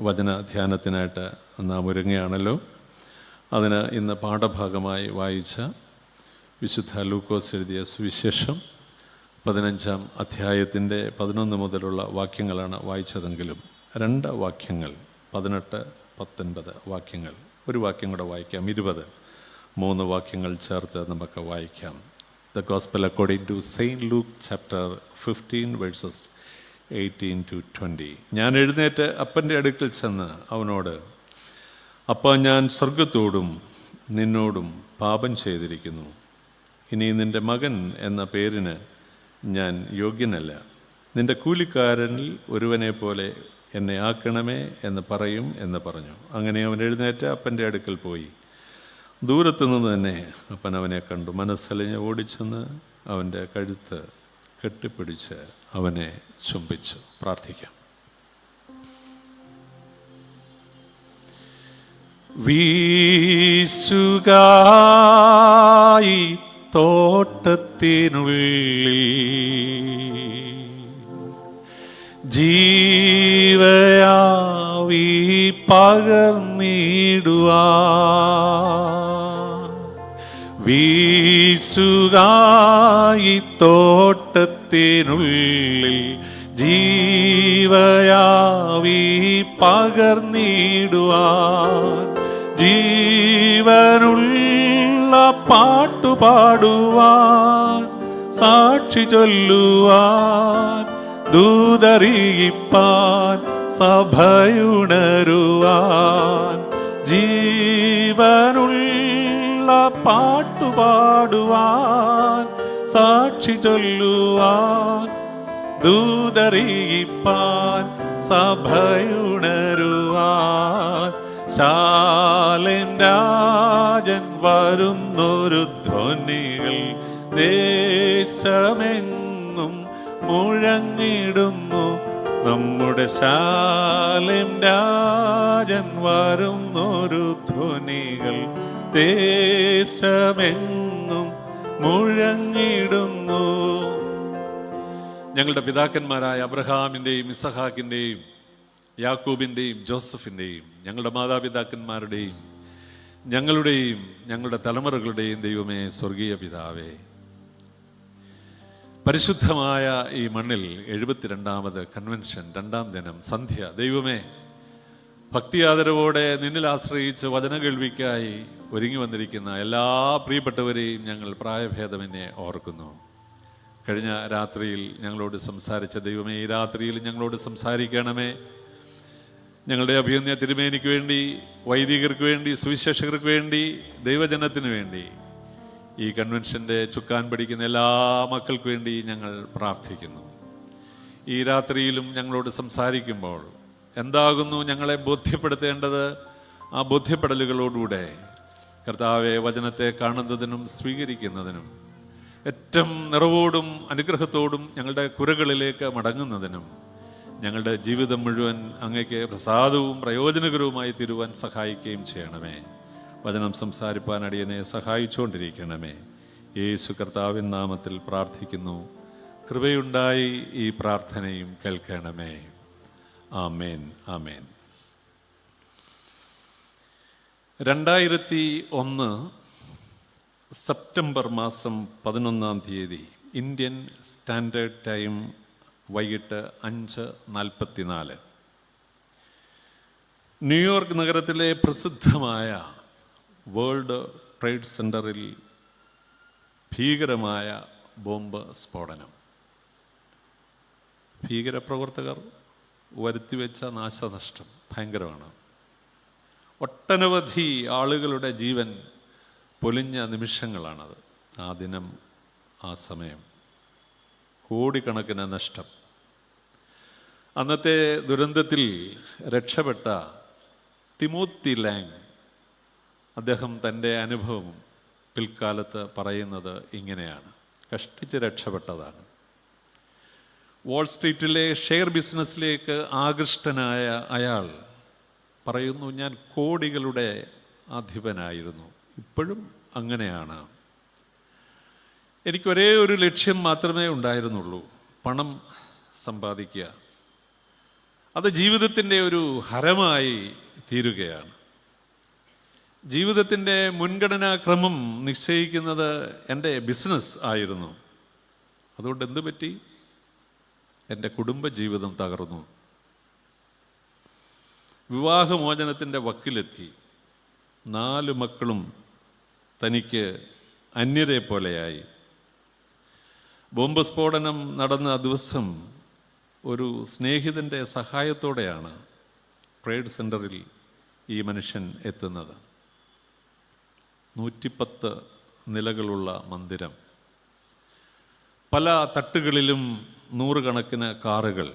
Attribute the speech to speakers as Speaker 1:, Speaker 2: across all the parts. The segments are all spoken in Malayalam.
Speaker 1: വചന ധ്യാനത്തിനായിട്ട് നാം ഒരുങ്ങുകയാണല്ലോ. അതിന് ഇന്ന് പാഠഭാഗമായി വായിച്ച വിശുദ്ധ ലൂക്കോസ് എഴുതിയ സുവിശേഷം 15-ാം അധ്യായത്തിൻ്റെ 11 മുതലുള്ള വാക്യങ്ങളാണ് വായിച്ചതെങ്കിലും 2 വാക്യങ്ങൾ 18, 19 വാക്യങ്ങൾ, ഒരു വാക്യം കൂടെ വായിക്കാം, 3 വാക്യങ്ങൾ ചേർത്ത് നമുക്ക് വായിക്കാം. The Gospel according to Saint Luke chapter 15 verses 18 to 20. ഞാൻ എഴുന്നേറ്റ് അപ്പൻ്റെ അടുക്കൽ ചെന്ന് അവനോട്, അപ്പാ, ഞാൻ സ്വർഗത്തോടും നിന്നോടും പാപം ചെയ്തിരിക്കുന്നു. ഇനി നിൻ്റെ മകൻ എന്ന പേരിന് ഞാൻ യോഗ്യനല്ല. നിൻ്റെ കൂലിക്കാരനിൽ ഒരുവനെ പോലെ എന്നെ ആക്കണമേ എന്ന് പറയും എന്ന് പറഞ്ഞു. അങ്ങനെ അവൻ എഴുന്നേറ്റ് അപ്പൻ്റെ അടുക്കൽ പോയി. ദൂരത്തുനിന്ന് തന്നെ അപ്പൻ അവനെ കണ്ടു. മനസ്സലിഞ്ഞ് ഓടിച്ചെന്ന് അവൻ്റെ കഴുത്ത് കെട്ടിപ്പിടിച്ച് അവനെ ചുംബിച്ചു. പ്രാർത്ഥിക്കാം. വീശുകായി തോട്ടത്തിനുള്ളിൽ ജീവയാവി പകർന്നിടുവാൻ, വീശുകായി തോട്ടത്തിനുള്ളിൽ ജീവയാവി പകർന്നിടുവാൻ, ജീവനുള്ള പാട്ടുപാടുവാൻ, സാക്ഷി ചൊല്ലുവാൻ, ദൂതറിയിപ്പാൻ, സഭയുണരുവാൻ, ജീവനുള്ള പാട്ടുപാടുവാൻ, സാക്ഷി ചൊല്ലുവാൻ, ദൂതറിയിപ്പാൻ, സഭയുണരുവാൻ, ശാലേം രാജൻ വരുന്നൊരു ധ്വനികൾ ദേശമെങ്ങും മുഴങ്ങിടുന്നു. നമ്മുടെ ശാലേം രാജൻ വരുന്നൊരു ധ്വനികൾ ദേശമെങ്ങും മുഴങ്ങിടുന്നു. ഞങ്ങളുടെ പിതാക്കന്മാരായ അബ്രഹാമിൻ്റെയും ഇസഹാക്കിൻ്റെയും യാക്കോബിൻ്റെയും ജോസഫിൻ്റെയും ഞങ്ങളുടെ മാതാപിതാക്കന്മാരുടെയും ഞങ്ങളുടെയും ഞങ്ങളുടെ തലമുറകളുടെയും ദൈവമേ, സ്വർഗീയ പിതാവേ, പരിശുദ്ധമായ ഈ മണ്ണിൽ 72ാമത് കൺവെൻഷൻ 2ാം ദിനം സന്ധ്യ, ദൈവമേ, ഭക്തിയാദരവോടെ നിന്നിൽ ആശ്രയിച്ച് വചന കേൾവിക്കായി ഒരുങ്ങി വന്നിരിക്കുന്ന എല്ലാ പ്രിയപ്പെട്ടവരെയും ഞങ്ങൾ പ്രായഭേദമെന്നെ ഓർക്കുന്നു. കഴിഞ്ഞ രാത്രിയിൽ ഞങ്ങളോട് സംസാരിച്ച ദൈവമേ, ഈ രാത്രിയിൽ ഞങ്ങളോട് സംസാരിക്കണമേ. ഞങ്ങളുടെ അഭിനന്ദ തിരുമേനിക്ക് വേണ്ടി, വൈദികർക്ക് വേണ്ടി, സുവിശേഷകർക്ക് വേണ്ടി, ദൈവജനത്തിന് വേണ്ടി, ഈ കൺവെൻഷൻ്റെ ചുക്കാൻ പിടിക്കുന്ന എല്ലാ മക്കൾക്ക് വേണ്ടി ഞങ്ങൾ പ്രാർത്ഥിക്കുന്നു. ഈ രാത്രിയിലും ഞങ്ങളോട് സംസാരിക്കുമ്പോൾ എന്താകുന്നു ഞങ്ങളെ ബോധ്യപ്പെടുത്തേണ്ടത്? ആ ബോധ്യപ്പെടലുകളോടുകൂടെ കർത്താവെ, വചനത്തെ കാണുന്നതിനും സ്വീകരിക്കുന്നതിനും ഏറ്റവും നിറവോടും അനുഗ്രഹത്തോടും ഞങ്ങളുടെ കുരകളിലേക്ക് മടങ്ങുന്നതിനും ഞങ്ങളുടെ ജീവിതം മുഴുവൻ അങ്ങയ്ക്ക് പ്രസാദവും പ്രയോജനകരവുമായി തീരുവാൻ സഹായിക്കുകയും ചെയ്യണമേ. വചനം സംസാരിപ്പാൻ അടിയനെ സഹായിച്ചുകൊണ്ടിരിക്കണമേ. യേശു കർത്താവിൻ നാമത്തിൽ പ്രാർത്ഥിക്കുന്നു. കൃപയുണ്ടായി ഈ പ്രാർത്ഥനയും കേൾക്കണമേ. ആമേൻ, ആമേൻ. 2001 സെപ്റ്റംബർ മാസം 11-ാം തീയതി ഇന്ത്യൻ സ്റ്റാൻഡേർഡ് ടൈം വൈകിട്ട് 5:44 ന്യൂയോർക്ക് നഗരത്തിലെ പ്രസിദ്ധമായ വേൾഡ് ട്രേഡ് സെൻ്ററിൽ ഭീകരമായ ബോംബ് സ്ഫോടനം. ഭീകരപ്രവർത്തകർ വരുത്തിവെച്ച നാശനഷ്ടം ഭയങ്കരമാണ്. ഒട്ടനവധി ആളുകളുടെ ജീവൻ പൊലിഞ്ഞ നിമിഷങ്ങളാണത്. ആ ദിനം, ആ സമയം, കോടിക്കണക്കിന് നഷ്ടം. അന്നത്തെ ദുരന്തത്തിൽ രക്ഷപ്പെട്ട തിമോത്തി ലാങ്, അദ്ദേഹം തൻ്റെ അനുഭവം പിൽക്കാലത്ത് പറയുന്നത് ഇങ്ങനെയാണ്. കഷ്ടിച്ച് രക്ഷപ്പെട്ടതാണ്. വാൾ സ്ട്രീറ്റിലെ ഷെയർ ബിസിനസ്സിലേക്ക് ആകൃഷ്ടനായ അയാൾ പറയുന്നു, ഞാൻ കോടികളുടെ അധിപനായിരുന്നു, ഇപ്പോഴും അങ്ങനെയാണ്. എനിക്കൊരേ ഒരു ലക്ഷ്യം മാത്രമേ ഉണ്ടായിരുന്നുള്ളൂ, പണം സമ്പാദിക്കുക. അത് ജീവിതത്തിൻ്റെ ഒരു ഹരമായി തീരുകയാണ്. ജീവിതത്തിൻ്റെ മുൻഗണനാക്രമം നിശ്ചയിക്കുന്നത് എൻ്റെ ബിസിനസ് ആയിരുന്നു. അതുകൊണ്ട് എന്ത് പറ്റി? എൻ്റെ കുടുംബജീവിതം തകർന്നു. വിവാഹമോചനത്തിൻ്റെ വക്കിലെത്തി. 4 മക്കളും തനിക്ക് അന്യരെ പോലെയായി. ബോംബ് സ്ഫോടനം നടന്ന ദിവസം ഒരു സ്നേഹിതൻ്റെ സഹായത്തോടെയാണ് ട്രേഡ് സെൻറ്ററിൽ ഈ മനുഷ്യൻ എത്തുന്നത്. 110 നിലകളുള്ള മന്ദിരം, പല തട്ടുകളിലും 100 കണക്കിന് കാറുകൾ.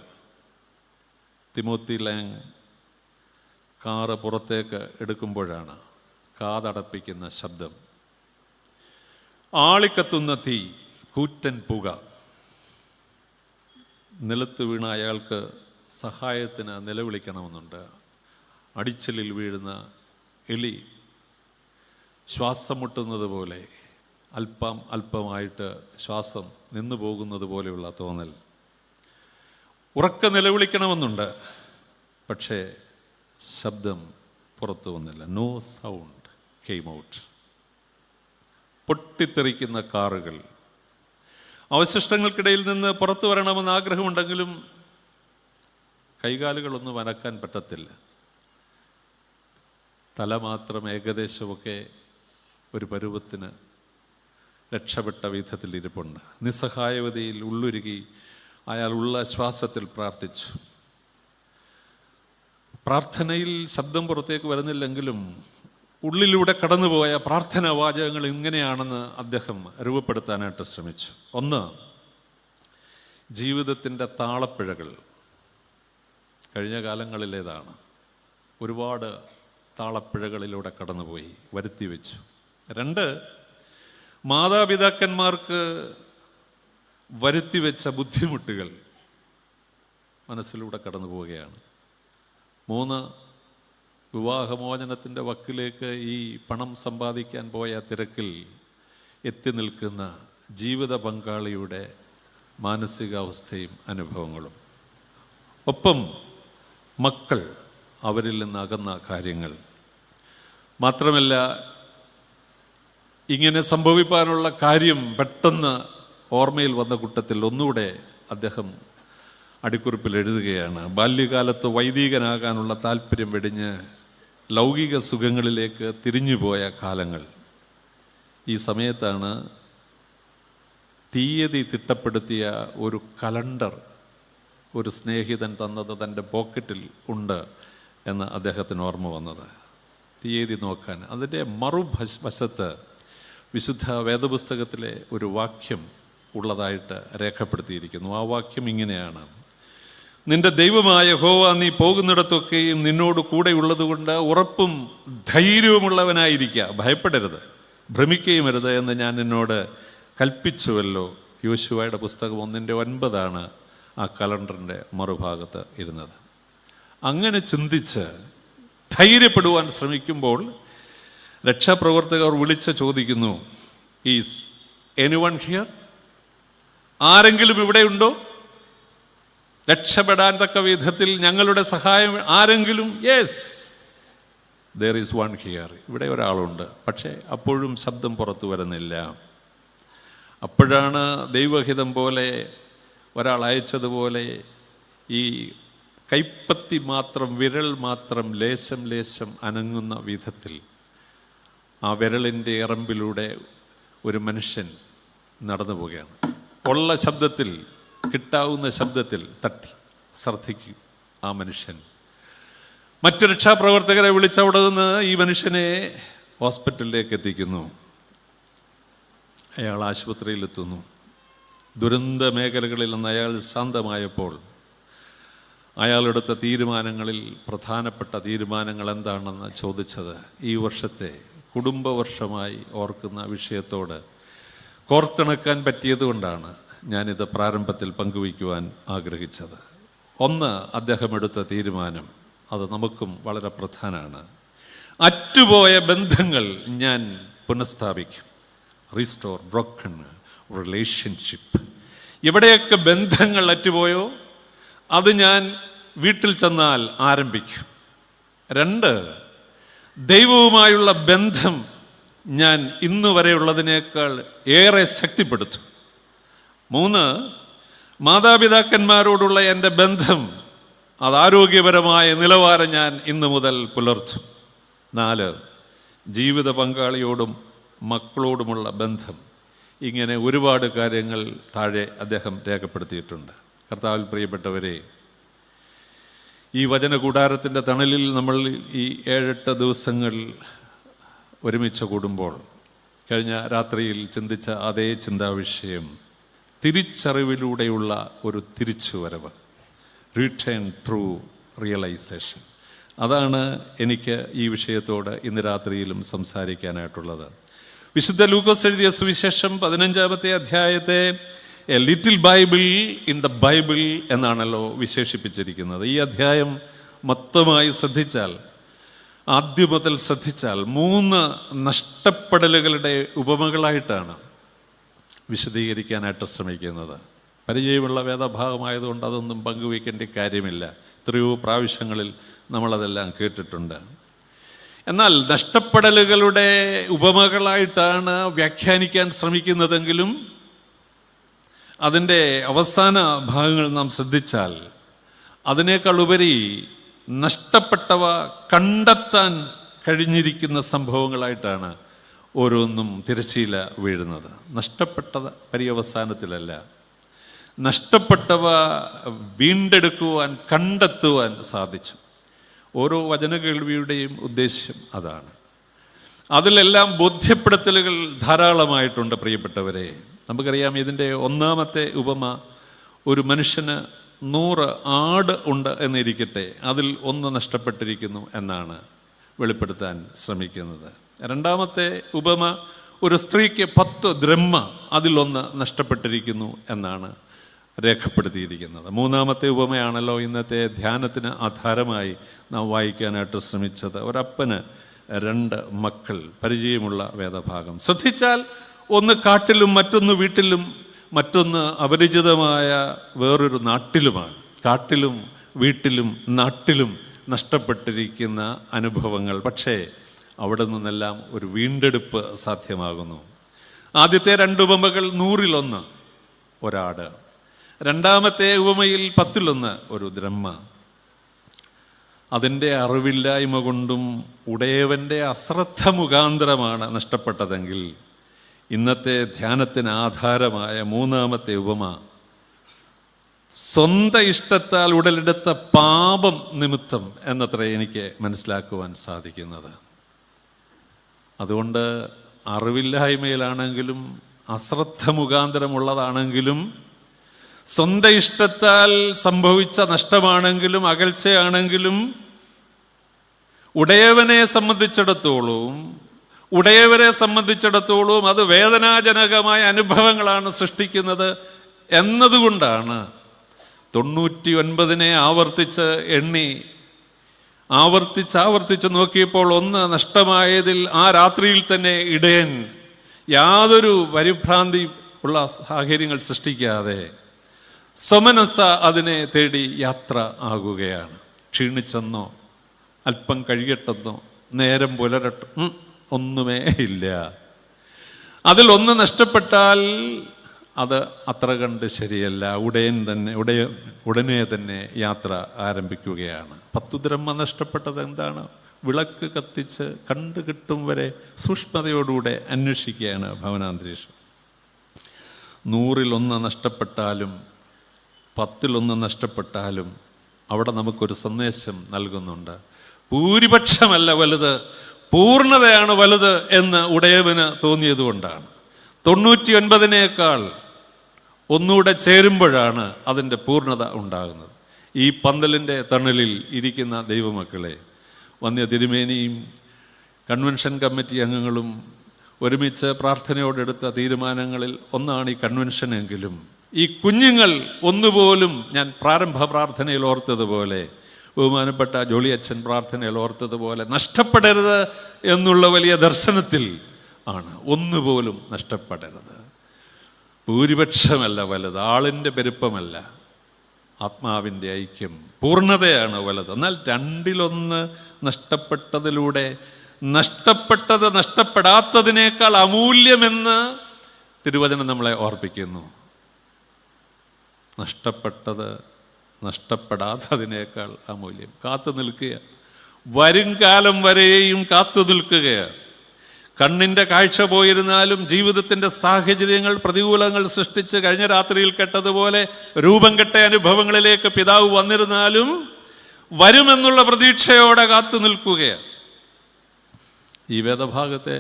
Speaker 1: തിമോത്തി ലാങ് കാറ് പുറത്തേക്ക് എടുക്കുമ്പോഴാണ് കാതടപ്പിക്കുന്ന ശബ്ദം. ആളിക്കത്തുന്ന തീ, കൂറ്റൻ പുക. നിലത്ത് വീണ അയാൾക്ക് സഹായത്തിന് നിലവിളിക്കണമെന്നുണ്ട്. അടിച്ചലിൽ വീഴുന്ന എലി ശ്വാസം മുട്ടുന്നത് പോലെ അല്പമായിട്ട് ശ്വാസം നിന്നു പോകുന്നത് പോലെയുള്ള തോന്നൽ. ഉറക്കെ നിലവിളിക്കണമെന്നുണ്ട്, പക്ഷേ ശബ്ദം പുറത്തു വന്നില്ല. No sound came out. പൊട്ടിത്തെറിക്കുന്ന കാറുകൾ. അവശിഷ്ടങ്ങൾക്കിടയിൽ നിന്ന് പുറത്തു വരണമെന്ന് ആഗ്രഹമുണ്ടെങ്കിലും കൈകാലുകളൊന്നും അനക്കാൻ പറ്റത്തില്ല. തല മാത്രം ഏകദേശമൊക്കെ ഒരു പരുവത്തിന് രക്ഷപ്പെട്ട വിധത്തിൽ ഇരിപ്പുണ്ട്. നിസ്സഹായവതയിൽ ഉള്ളുരുകി അയാൾ ഉള്ള ശ്വാസത്തിൽ പ്രാർത്ഥിച്ചു. പ്രാർത്ഥനയിൽ ശബ്ദം പുറത്തേക്ക് വരുന്നില്ലെങ്കിലും ഉള്ളിലൂടെ കടന്നുപോയ പ്രാർത്ഥനാ വാചകങ്ങൾ ഇങ്ങനെയാണെന്ന് അദ്ദേഹം രൂപപ്പെടുത്താനായിട്ട് ശ്രമിച്ചു. 1, ജീവിതത്തിൻ്റെ താളപ്പിഴകൾ. കഴിഞ്ഞ കാലങ്ങളിലേതാണ്. ഒരുപാട് താളപ്പിഴകളിലൂടെ കടന്നുപോയി, വരുത്തി വെച്ചു. 2, മാതാപിതാക്കന്മാർക്ക് വരുത്തിവെച്ച ബുദ്ധിമുട്ടുകൾ മനസ്സിലൂടെ കടന്നു പോവുകയാണ്. 3, വിവാഹമോചനത്തിൻ്റെ വക്കിലേക്ക് ഈ പണം സമ്പാദിക്കാൻ പോയ തിരക്കിൽ എത്തി നിൽക്കുന്ന ജീവിത പങ്കാളിയുടെ മാനസികാവസ്ഥയും അനുഭവങ്ങളും. ഒപ്പം മക്കൾ, അവരിൽ നിന്ന് അകന്ന കാര്യങ്ങൾ. മാത്രമല്ല, ഇങ്ങനെ സംഭവിക്കാനുള്ള കാര്യം പെട്ടെന്ന് ഓർമ്മയിൽ വന്ന കൂട്ടത്തിൽ ഒന്നുകൂടെ അദ്ദേഹം അടിക്കുറിപ്പിൽ എഴുതുകയാണ്. ബാല്യകാലത്ത് വൈദികനാകാനുള്ള താല്പര്യം വെടിഞ്ഞ് ലൗകിക സുഖങ്ങളിലേക്ക് തിരിഞ്ഞുപോയ കാലങ്ങൾ. ഈ സമയത്താണ് തീയതി തിട്ടപ്പെടുത്തിയ ഒരു കലണ്ടർ ഒരു സ്നേഹിതൻ തന്നത് തൻ്റെ പോക്കറ്റിൽ ഉണ്ട് എന്ന് അദ്ദേഹത്തിന് ഓർമ്മ വന്നത്. തീയതി നോക്കാൻ. അതിൻ്റെ മറുവശത്ത് വിശുദ്ധ വേദപുസ്തകത്തിലെ ഒരു വാക്യം ഉള്ളതായിട്ട് രേഖപ്പെടുത്തിയിരിക്കുന്നു. ആ വാക്യം ഇങ്ങനെയാണ്: നിന്റെ ദൈവമായ യഹോവ നീ പോകുന്നിടത്തൊക്കെയും നിന്നോട് കൂടെ ഉള്ളതുകൊണ്ട് ഉറപ്പും ധൈര്യവുമുള്ളവനായിരിക്കുക, ഭയപ്പെടരുത്, ഭ്രമിക്കുകയും അരുത് എന്ന് ഞാൻ നിന്നോട് കൽപ്പിച്ചുവല്ലോ. യോശുവയുടെ പുസ്തകം 1:9 ആ കലണ്ടറിൻ്റെ മറുഭാഗത്ത് ഇരുന്നത്. അങ്ങനെ ചിന്തിച്ച് ധൈര്യപ്പെടുവാൻ ശ്രമിക്കുമ്പോൾ രക്ഷാപ്രവർത്തകർ വിളിച്ച് ചോദിക്കുന്നു, ഈസ് എനിവൺ ഹിയർ? ആരെങ്കിലും ഇവിടെയുണ്ടോ? രക്ഷപ്പെടാൻ തക്ക വിധത്തിൽ ഞങ്ങളുടെ സഹായം ആരെങ്കിലും? Yes, there is one here. ഇവിടെ ഒരാളുണ്ട്. പക്ഷേ അപ്പോഴും ശബ്ദം പുറത്തു വരുന്നില്ല. അപ്പോഴാണ് ദൈവഹിതം പോലെ ഒരാൾ അയച്ചതുപോലെ ഈ കൈപ്പത്തി മാത്രം, വിരൽ മാത്രം ലേശം ലേശം അനങ്ങുന്ന വിധത്തിൽ ആ വിരലിൻ്റെ ഇറമ്പിലൂടെ ഒരു മനുഷ്യൻ നടന്നു പോവുകയാണ്. ഉള്ള ശബ്ദത്തിൽ, കിട്ടാവുന്ന ശബ്ദത്തിൽ തട്ടി ശ്രദ്ധിക്കും ആ മനുഷ്യൻ. മറ്റു രക്ഷാപ്രവർത്തകരെ വിളിച്ചവിടെ നിന്ന് ഈ മനുഷ്യനെ ഹോസ്പിറ്റലിലേക്ക് എത്തിക്കുന്നു. അയാൾ ആശുപത്രിയിലെത്തുന്നു. ദുരന്ത മേഖലകളിൽ നിന്ന് അയാൾ ശാന്തമായപ്പോൾ അയാളെടുത്ത തീരുമാനങ്ങളിൽ പ്രധാനപ്പെട്ട തീരുമാനങ്ങൾ എന്താണെന്ന് ചോദിച്ചത് ഈ വർഷത്തെ കുടുംബവർഷമായി ഓർക്കുന്ന വിഷയത്തോട് കോർത്തിണക്കാൻ പറ്റിയതുകൊണ്ടാണ് ഞാനിത് പ്രാരംഭത്തിൽ പങ്കുവയ്ക്കുവാൻ ആഗ്രഹിച്ചത്. 1, അദ്ദേഹം എടുത്ത തീരുമാനം, അത് നമുക്കും വളരെ പ്രധാനമാണ്. അറ്റുപോയ ബന്ധങ്ങൾ ഞാൻ പുനഃസ്ഥാപിക്കും. Restore broken relationship. എവിടെയൊക്കെ ബന്ധങ്ങൾ അറ്റുപോയോ അത് ഞാൻ വീട്ടിൽ ചെന്നാൽ ആരംഭിക്കും. 2, ദൈവവുമായുള്ള ബന്ധം ഞാൻ ഇന്ന് വരെയുള്ളതിനേക്കാൾ ഏറെ ശക്തിപ്പെടുത്തും. 3, മാതാപിതാക്കന്മാരോടുള്ള എൻ്റെ ബന്ധം അത് ആരോഗ്യപരമായ നിലവാരം ഞാൻ ഇന്നു മുതൽ പുലർത്തും. 4, ജീവിത പങ്കാളിയോടും മക്കളോടുമുള്ള ബന്ധം. ഇങ്ങനെ ഒരുപാട് കാര്യങ്ങൾ താഴെ അദ്ദേഹം രേഖപ്പെടുത്തിയിട്ടുണ്ട്. കർത്താവിൽ പ്രിയപ്പെട്ടവരെ, ഈ വചന കൂടാരത്തിൻ്റെ തണലിൽ നമ്മൾ ഈ 7-8 ദിവസങ്ങൾ ഒരുമിച്ച് കൂടുമ്പോൾ കഴിഞ്ഞ രാത്രിയിൽ ചിന്തിച്ച അതേ ചിന്താവിഷയം തിരിച്ചറിവിലൂടെയുള്ള ഒരു തിരിച്ചുവരവ്, റിട്ടേൺ ത്രൂ റിയലൈസേഷൻ. അതാണ് എനിക്ക് ഈ വിഷയത്തോട് ഇന്ന് രാത്രിയിലും സംസാരിക്കാനായിട്ടുള്ളത്. വിശുദ്ധ ലൂക്കോസ് എഴുതിയ സുവിശേഷം 15-ാമത്തെ അധ്യായത്തെ a little Bible in the Bible എന്നാണല്ലോ വിശേഷിപ്പിച്ചിരിക്കുന്നത്. ഈ അധ്യായം മൊത്തമായി ശ്രദ്ധിച്ചാൽ, ആദ്യം മുതൽ ശ്രദ്ധിച്ചാൽ 3 നഷ്ടപ്പെടലുകളുടെ ഉപമകളായിട്ടാണ് വിശദീകരിക്കാനായിട്ട് ശ്രമിക്കുന്നത്. പരിചയമുള്ള വേദഭാഗമായതുകൊണ്ട് അതൊന്നും പങ്കുവയ്ക്കേണ്ട കാര്യമില്ല. എത്രയോ പ്രാവശ്യങ്ങളിൽ നമ്മളതെല്ലാം കേട്ടിട്ടുണ്ട്. എന്നാൽ നഷ്ടപ്പെടലുകളുടെ ഉപമകളായിട്ടാണ് വ്യാഖ്യാനിക്കാൻ ശ്രമിക്കുന്നതെങ്കിലും അതിൻ്റെ അവസാന ഭാഗങ്ങൾ നാം ശ്രദ്ധിച്ചാൽ അതിനേക്കാൾ ഉപരി നഷ്ടപ്പെട്ടവ കണ്ടെത്താൻ കഴിഞ്ഞിരിക്കുന്ന സംഭവങ്ങളായിട്ടാണ് ഓരോന്നും തിരശ്ശീല വീഴുന്നത്. നഷ്ടപ്പെട്ട പര്യവസാനത്തിലല്ല, നഷ്ടപ്പെട്ടവ വീണ്ടെടുക്കുവാൻ, കണ്ടെത്തുവാൻ സാധിച്ചു. ഓരോ വചനകേൾവിയുടെയും ഉദ്ദേശ്യം അതാണ്. അതിലെല്ലാം ബോധ്യപ്പെടുത്തലുകൾ ധാരാളമായിട്ടുണ്ട് പ്രിയപ്പെട്ടവരെ. നമുക്കറിയാം, ഇതിൻ്റെ 1-ാമത്തെ ഉപമ, ഒരു മനുഷ്യന് 100 ആട് ഉണ്ട് എന്നിരിക്കട്ടെ, അതിൽ 1 നഷ്ടപ്പെട്ടിരിക്കുന്നു എന്നാണ് വെളിപ്പെടുത്താൻ ശ്രമിക്കുന്നത്. 2-ാമത്തെ ഉപമ, ഒരു സ്ത്രീക്ക് 10 ദ്രഹ്മ, അതിൽ 1 നഷ്ടപ്പെട്ടിരിക്കുന്നു എന്നാണ് രേഖപ്പെടുത്തിയിരിക്കുന്നത്. 3-ാമത്തെ ഉപമയാണല്ലോ ഇന്നത്തെ ധ്യാനത്തിന് ആധാരമായി നാം വായിക്കാനായിട്ട് ശ്രമിച്ചത്. ഒരപ്പന് 2 മക്കൾ, പരിചയമുള്ള വേദഭാഗം. ശ്രദ്ധിച്ചാൽ ഒന്ന് കാട്ടിലും മറ്റൊന്ന് വീട്ടിലും, മറ്റൊന്ന് അപരിചിതമായ വേറൊരു നാട്ടിലുമാണ്. കാട്ടിലും വീട്ടിലും നാട്ടിലും നഷ്ടപ്പെട്ടിരിക്കുന്ന അനുഭവങ്ങൾ. പക്ഷേ അവിടെ നിന്നെല്ലാം ഒരു വീണ്ടെടുപ്പ് സാധ്യമാകുന്നു. ആദ്യത്തെ 2 ഉപമകൾ 100-ൽ 1 ഒരാട്, 2-ാമത്തെ ഉപമയിൽ 10-ൽ 1 ഒരു ദ്രഹ്മ. അതിൻ്റെ അറിവില്ലായ്മ കൊണ്ടും ഉടയവൻ്റെ അശ്രദ്ധ മുഖാന്തരമാണ് നഷ്ടപ്പെട്ടതെങ്കിൽ, ഇന്നത്തെ ധ്യാനത്തിന് ആധാരമായ 3-ാമത്തെ ഉപമ സ്വന്തം ഇഷ്ടത്താൽ ഉടലെടുത്ത പാപം നിമിത്തം എന്നത്ര എനിക്ക് മനസ്സിലാക്കുവാൻ സാധിക്കുന്നത്. അതുകൊണ്ട് അറിവില്ലായ്മയിലാണെങ്കിലും അശ്രദ്ധ മുഖാന്തരമുള്ളതാണെങ്കിലും സ്വന്തം ഇഷ്ടത്താൽ സംഭവിച്ച നഷ്ടമാണെങ്കിലും അകൽച്ചയാണെങ്കിലും ഉടയവരെ സംബന്ധിച്ചിടത്തോളം അത് വേദനാജനകമായ അനുഭവങ്ങളാണ് സൃഷ്ടിക്കുന്നത് എന്നതുകൊണ്ടാണ് 99 ആവർത്തിച്ച് എണ്ണി ആവർത്തിച്ച് നോക്കിയപ്പോൾ 1 നഷ്ടമായതിൽ ആ രാത്രിയിൽ തന്നെ ഇടയൻ യാതൊരു പരിഭ്രാന്തി ഉള്ള സാഹചര്യങ്ങൾ സൃഷ്ടിക്കാതെ സമനസ അതിനെ തേടി യാത്ര ആകുകയാണ്. ക്ഷീണിച്ചെന്നോ അല്പം കഴിയട്ടെന്നോ നേരം പുലരട്ടെ ഒന്നുമേ ഇല്ല. അതിൽ 1 നഷ്ടപ്പെട്ടാൽ അത് അത്ര കണ്ട് ശരിയല്ല. ഉടനെ തന്നെ യാത്ര ആരംഭിക്കുകയാണ്. 10 ദ്രഹ്മ നഷ്ടപ്പെട്ടത് എന്താണ്? വിളക്ക് കത്തിച്ച് കണ്ടു കിട്ടും വരെ സൂക്ഷ്മതയോടുകൂടെ അന്വേഷിക്കുകയാണ് ഭവനാന്തരീക്ഷം. 100-ൽ 1 നഷ്ടപ്പെട്ടാലും 10-ൽ 1 നഷ്ടപ്പെട്ടാലും അവിടെ നമുക്കൊരു സന്ദേശം നൽകുന്നുണ്ട്. ഭൂരിപക്ഷമല്ല വലുത്, പൂർണ്ണതയാണ് വലുത് എന്ന് ഉടയവന് തോന്നിയതുകൊണ്ടാണ്. 99-നേക്കാൾ ഒന്നുകൂടെ ചേരുമ്പോഴാണ് അതിൻ്റെ പൂർണ്ണത ഉണ്ടാകുന്നത്. ഈ പന്തലിൻ്റെ തണലിൽ ഇരിക്കുന്ന ദൈവമക്കളെ, വന്യ തിരുമേനിയും കൺവെൻഷൻ കമ്മിറ്റി അംഗങ്ങളും ഒരുമിച്ച് പ്രാർത്ഥനയോടെടുത്ത തീരുമാനങ്ങളിൽ ഒന്നാണ് ഈ കൺവെൻഷനെങ്കിലും ഈ കുഞ്ഞുങ്ങൾ ഒന്നുപോലും, ഞാൻ പ്രാരംഭ പ്രാർത്ഥനയിൽ ഓർത്തതുപോലെ, ബഹുമാനപ്പെട്ട ജോളി അച്ഛൻ പ്രാർത്ഥനയിൽ ഓർത്തതുപോലെ, നഷ്ടപ്പെടരുത് എന്നുള്ള വലിയ ദർശനത്തിൽ ആണ്. ഒന്നുപോലും നഷ്ടപ്പെടരുത്. ഭൂരിപക്ഷമല്ല വലുത്, ആളിൻ്റെ പെരുപ്പമല്ല, ആത്മാവിൻ്റെ ഐക്യം പൂർണ്ണതയാണ് വലുത്. എന്നാൽ രണ്ടിലൊന്ന് നഷ്ടപ്പെട്ടതിലൂടെ നഷ്ടപ്പെട്ടത് നഷ്ടപ്പെടാത്തതിനേക്കാൾ അമൂല്യമെന്ന് തിരുവചനം നമ്മളെ ഓർപ്പിക്കുന്നു. നഷ്ടപ്പെട്ടത് നഷ്ടപ്പെടാത്തതിനേക്കാൾ അമൂല്യം. കാത്തു നിൽക്കുക, വരും കാലം വരെയും കാത്തു നിൽക്കുകയാണ്. കണ്ണിൻ്റെ കാഴ്ച പോയിരുന്നാലും, ജീവിതത്തിൻ്റെ സാഹചര്യങ്ങൾ പ്രതികൂലങ്ങൾ സൃഷ്ടിച്ച് കഴിഞ്ഞ രാത്രിയിൽ കേട്ടതുപോലെ രൂപം കെട്ട അനുഭവങ്ങളിലേക്ക് പിതാവ് വന്നിരുന്നാലും വരുമെന്നുള്ള പ്രതീക്ഷയോടെ കാത്തു നിൽക്കുകയാണ്. ഈ വേദഭാഗത്തെ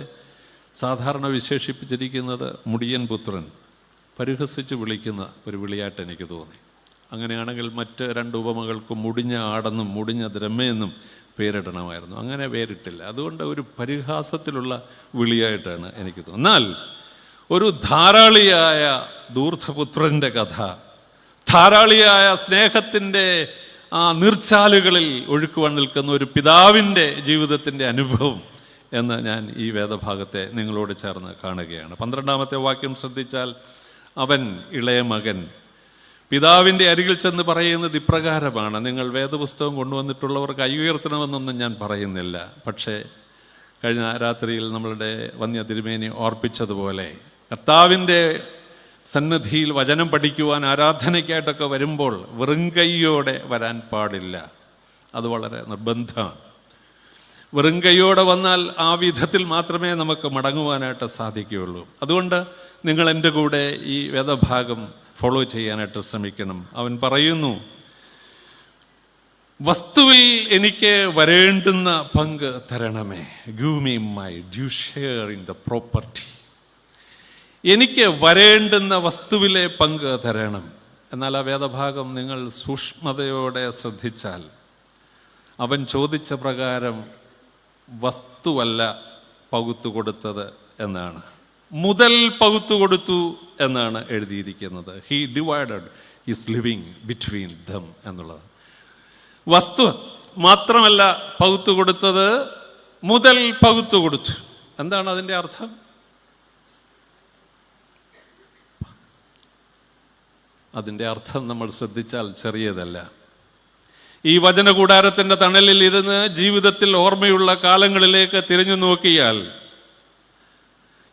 Speaker 1: സാധാരണ വിശേഷിപ്പിച്ചിരിക്കുന്നത് മുടിയൻ പുത്രൻ, പരിഹസിച്ച് വിളിക്കുന്ന ഒരു വിളിയായിട്ട് എനിക്ക് തോന്നി. അങ്ങനെയാണെങ്കിൽ മറ്റ് രണ്ട് ഉപമകൾക്കും മുടിഞ്ഞ ആടെന്നും മുടിഞ്ഞ ദ്രമയെന്നും പേരിടണമായിരുന്നു. അങ്ങനെ പേരിട്ടില്ല. അതുകൊണ്ട് ഒരു പരിഹാസത്തിലുള്ള വിളിയായിട്ടാണ് എനിക്ക് തോന്നുന്നത്. എന്നാൽ ഒരു ധാരാളിയായ ധൂർത്തപുത്രൻ്റെ കഥ, ധാരാളിയായ സ്നേഹത്തിൻ്റെ ആ നീർച്ചാലുകളിൽ ഒഴുക്കുവാൻ നിൽക്കുന്ന ഒരു പിതാവിൻ്റെ ജീവിതത്തിൻ്റെ അനുഭവം എന്ന് ഞാൻ ഈ വേദഭാഗത്തെ നിങ്ങളോട് ചേർന്ന് കാണുകയാണ്. 12-ാമത്തെ വാക്യം ശ്രദ്ധിച്ചാൽ, അവൻ ഇളയ മകൻ പിതാവിൻ്റെ അരികിൽ ചെന്ന് പറയുന്നത് ഇപ്രകാരമാണ്. നിങ്ങൾ വേദപുസ്തകം കൊണ്ടുവന്നിട്ടുള്ളവർ കൈ ഉയർത്തണമെന്നൊന്നും ഞാൻ പറയുന്നില്ല. പക്ഷേ കഴിഞ്ഞ രാത്രിയിൽ നമ്മളുടെ വന്യ തിരുമേനി ഓർപ്പിച്ചതുപോലെ കർത്താവിൻ്റെ സന്നിധിയിൽ വചനം പഠിക്കുവാൻ ആരാധനയ്ക്കായിട്ടൊക്കെ വരുമ്പോൾ വെറും കൈയോടെ വരാൻ പാടില്ല. അത് വളരെ നിർബന്ധമാണ്. വെറും കൈയോടെ വന്നാൽ ആ വിധത്തിൽ മാത്രമേ നമുക്ക് മടങ്ങുവാനായിട്ട് സാധിക്കുകയുള്ളൂ. അതുകൊണ്ട് നിങ്ങൾ എൻ്റെ കൂടെ ഈ വേദഭാഗം ഫോളോ ചെയ്യാനായിട്ട് ശ്രമിക്കണം. അവൻ പറയുന്നു, വസ്തുവിൽ എനിക്ക് വരേണ്ടുന്ന പങ്ക് തരണമേ. Give me my due share in the property. എനിക്ക് വരേണ്ടുന്ന വസ്തുവിലെ പങ്ക് തരണം. എന്നാൽ ആ വേദഭാഗം നിങ്ങൾ സൂക്ഷ്മതയോടെ ശ്രദ്ധിച്ചാൽ അവൻ ചോദിച്ച പ്രകാരം വസ്തുവല്ല പകുത്തു കൊടുത്തത് എന്നാണ്, മുതൽ പകുത്തു കൊടുത്തു എന്നാണ് എഴുതിയിരിക്കുന്നത്. He divided his living between them എന്നുള്ളത്. വസ്തു മാത്രമല്ല പകുത്തു കൊടുത്തത്, മുതൽ പകുത്തു കൊടുത്തു. എന്താണ് അതിൻ്റെ അർത്ഥം? അതിൻ്റെ അർത്ഥം നമ്മൾ ശ്രദ്ധിച്ചാൽ ചെറിയതല്ല. ഈ വചനകൂടാരത്തിൻ്റെ തണലിൽ ഇരുന്ന് ജീവിതത്തിൽ ഓർമ്മയുള്ള കാലങ്ങളിലേക്ക് തിരിഞ്ഞു നോക്കിയാൽ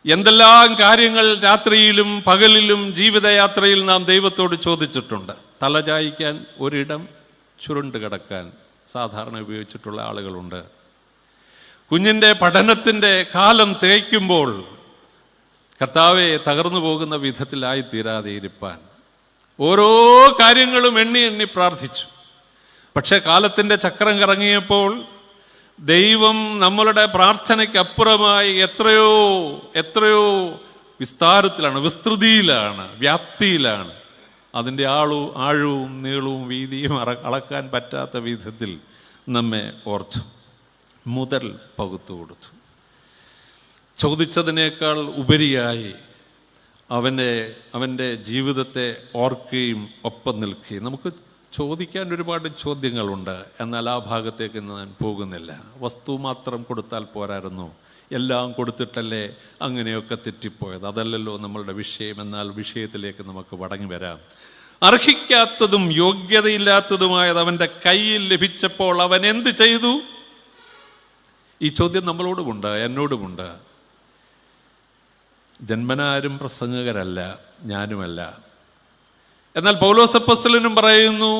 Speaker 1: എന്തെല്ലാം കാര്യങ്ങൾ രാത്രിയിലും പകലിലും ജീവിതയാത്രയിൽ നാം ദൈവത്തോട് ചോദിച്ചിട്ടുണ്ട്. തലചായ്ക്കാൻ ഒരിടം, ചുരുണ്ട് കിടക്കാൻ സാധാരണ ഉപയോഗിച്ചിട്ടുള്ള ആളുകളുണ്ട്. കുഞ്ഞിൻ്റെ പഠനത്തിൻ്റെ കാലം തേയ്ക്കുമ്പോൾ കർത്താവെ തകർന്നു പോകുന്ന വിധത്തിലായിത്തീരാതെ ഇരുപ്പാൻ ഓരോ കാര്യങ്ങളും എണ്ണി എണ്ണി പ്രാർത്ഥിച്ചു. പക്ഷെ കാലത്തിൻ്റെ ചക്രം കറങ്ങിയപ്പോൾ ദൈവം നമ്മളുടെ പ്രാർത്ഥനയ്ക്കപ്പുറമായി എത്രയോ എത്രയോ വിസ്താരത്തിലാണ്, വിസ്തൃതിയിലാണ്, വ്യാപ്തിയിലാണ്. അതിൻ്റെ ആഴവും നീളവും വീതിയും അളക്കാൻ പറ്റാത്ത വിധത്തിൽ നമ്മെ ഓർത്തു. മുതൽ പകുത്തു കൊടുത്തു. ചോദിച്ചതിനേക്കാൾ ഉപരിയായി അവൻ്റെ ജീവിതത്തെ ഓർക്കുകയും ഒപ്പം നിൽക്കുകയും. നമുക്ക് ചോദിക്കാൻ ഒരുപാട് ചോദ്യങ്ങളുണ്ട്, എന്നാൽ ആ ഭാഗത്തേക്ക് ഞാൻ പോകുന്നില്ല. വസ്തു മാത്രം കൊടുത്താൽ പോരായിരുന്നു, എല്ലാം കൊടുത്തിട്ടല്ലേ അങ്ങനെയൊക്കെ തെറ്റിപ്പോയത്? അതല്ലല്ലോ നമ്മളുടെ വിഷയം. എന്നാൽ വിഷയത്തിലേക്ക് നമുക്ക് മടങ്ങി വരാം. അർഹിക്കാത്തതും യോഗ്യതയില്ലാത്തതുമായത് അവൻ്റെ കയ്യിൽ ലഭിച്ചപ്പോൾ അവൻ എന്ത് ചെയ്തു? ഈ ചോദ്യം നമ്മളോടുമുണ്ട്, എന്നോടുമുണ്ട്. ജന്മനാരും പ്രസംഗകരല്ല, ഞാനുമല്ല. എന്നാൽ പൗലോസ് അപ്പോസ്തലനും പറയുന്നു,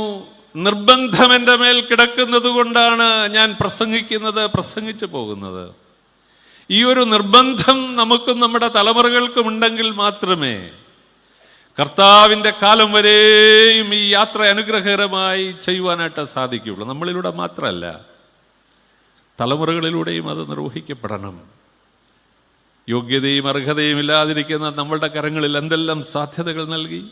Speaker 1: നിർബന്ധം എൻ്റെ മേൽ കിടക്കുന്നത് കൊണ്ടാണ് ഞാൻ പ്രസംഗിച്ചു പോകുന്നത്. ഈ ഒരു നിർബന്ധം നമുക്കും നമ്മുടെ തലമുറകൾക്കും ഉണ്ടെങ്കിൽ മാത്രമേ കർത്താവിൻ്റെ കാലം വരെയും ഈ യാത്ര അനുഗ്രഹകരമായി ചെയ്യുവാനായിട്ട് സാധിക്കുകയുള്ളൂ. നമ്മളിലൂടെ മാത്രമല്ല, തലമുറകളിലൂടെയും അത് നിർവഹിക്കപ്പെടണം. യോഗ്യതയും അർഹതയും ഇല്ലാതിരിക്കുന്ന നമ്മളുടെ കരങ്ങളിൽ എന്തെല്ലാം സാധ്യതകൾ നൽകി.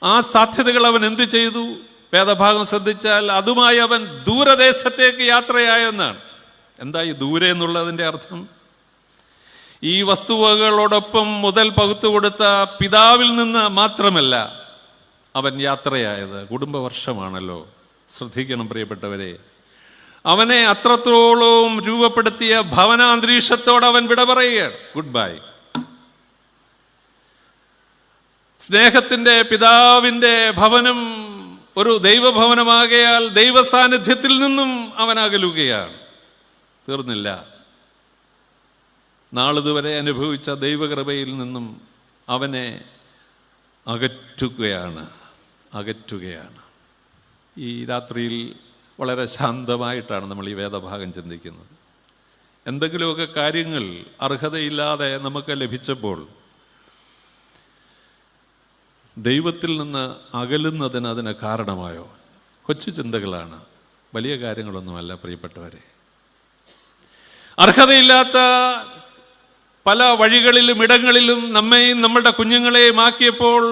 Speaker 1: ആ സാധ്യതകൾ അവൻ എന്ത് ചെയ്തു? വേദഭാഗം ശ്രദ്ധിച്ചാൽ അതുമായി അവൻ ദൂരദേശത്തേക്ക് യാത്രയായെന്നാണ്. എന്താ ഈ ദൂരെ എന്നുള്ളതിൻ്റെ അർത്ഥം? ഈ വസ്തുവകളോടൊപ്പം മുതൽ പകുത്തു കൊടുത്ത പിതാവിൽ നിന്ന് മാത്രമല്ല അവൻ യാത്രയായത്. കുടുംബവർഷമാണല്ലോ. ശ്രദ്ധിക്കണം പ്രിയപ്പെട്ടവരെ. അവനെ അത്രത്തോളം രൂപപ്പെടുത്തിയ ഭവനാന്തരീക്ഷത്തോട് അവൻ വിട പറയുകയാണ്. Good bye. സ്നേഹത്തിൻ്റെ പിതാവിൻ്റെ ഭവനം ഒരു ദൈവഭവനമാകയാൽ ദൈവസാന്നിധ്യത്തിൽ നിന്നും അവൻ അകലുകയാണ്. തീർന്നില്ല, നാളിതുവരെ അനുഭവിച്ച ദൈവകൃപയിൽ നിന്നും അവനെ അകറ്റുകയാണ്. ഈ രാത്രിയിൽ വളരെ ശാന്തമായിട്ടാണ് നമ്മൾ ഈ വേദഭാഗം ചിന്തിക്കുന്നത്. എന്തെങ്കിലുമൊക്കെ കാര്യങ്ങൾ അർഹതയില്ലാതെ നമുക്ക് ലഭിച്ചപ്പോൾ ദൈവത്തിൽ നിന്ന് അകലുന്നതിന് അതിന് കാരണമായോ? കൊച്ചു ചിന്തകളാണ്, വലിയ കാര്യങ്ങളൊന്നുമല്ല പ്രിയപ്പെട്ടവരെ. അർഹതയില്ലാത്ത പല വഴികളിലും ഇടങ്ങളിലും നമ്മെയും നമ്മളുടെ കുഞ്ഞുങ്ങളെയും ആക്കിയപ്പോൾ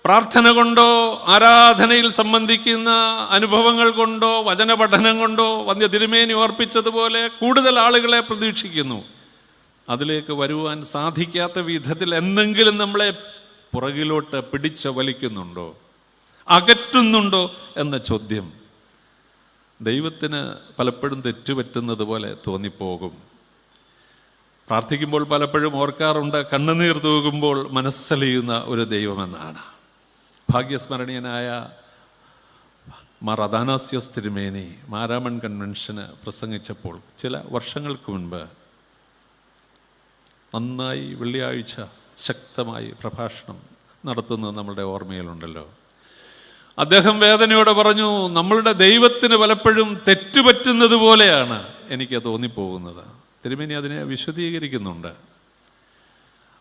Speaker 1: പ്രാർത്ഥന കൊണ്ടോ ആരാധനയിൽ സംബന്ധിക്കുന്ന അനുഭവങ്ങൾ കൊണ്ടോ വചന പഠനം കൊണ്ടോ വന്ധ്യ തിരുമേനി ഓർപ്പിച്ചതുപോലെ കൂടുതൽ ആളുകളെ പ്രതീക്ഷിക്കുന്നു. അതിലേക്ക് വരുവാൻ സാധിക്കാത്ത വിധത്തിൽ എന്തെങ്കിലും നമ്മളെ പുറകിലോട്ട് പിടിച്ച് വലിക്കുന്നുണ്ടോ, അകറ്റുന്നുണ്ടോ എന്ന ചോദ്യം ദൈവത്തിന് പലപ്പോഴും തെറ്റുപറ്റുന്നത് പോലെ തോന്നിപ്പോകും. പ്രാർത്ഥിക്കുമ്പോൾ പലപ്പോഴും ഓർക്കാറുണ്ട്, കണ്ണുനീർ തൂകുമ്പോൾ മനസ്സലിയുന്ന ഒരു ദൈവമെന്നാണ്. ഭാഗ്യസ്മരണീയനായ മാർ അഥാനാസ്യോസ് തിരുമേനി മാരാമൺ കൺവെൻഷന് പ്രസംഗിച്ചപ്പോൾ ചില വർഷങ്ങൾക്ക് മുൻപ് നന്നായി വെള്ളിയാഴ്ച ശക്തമായി പ്രഭാഷണം നടത്തുന്നത് നമ്മളുടെ ഓർമ്മയിലുണ്ടല്ലോ. അദ്ദേഹം വേദനയോടെ പറഞ്ഞു, നമ്മളുടെ ദൈവത്തിന് പലപ്പോഴും തെറ്റുപറ്റുന്നത് പോലെയാണ് എനിക്ക് തോന്നിപ്പോകുന്നത്. തിരുമേനി അതിനെ വിശദീകരിക്കുന്നുണ്ട്.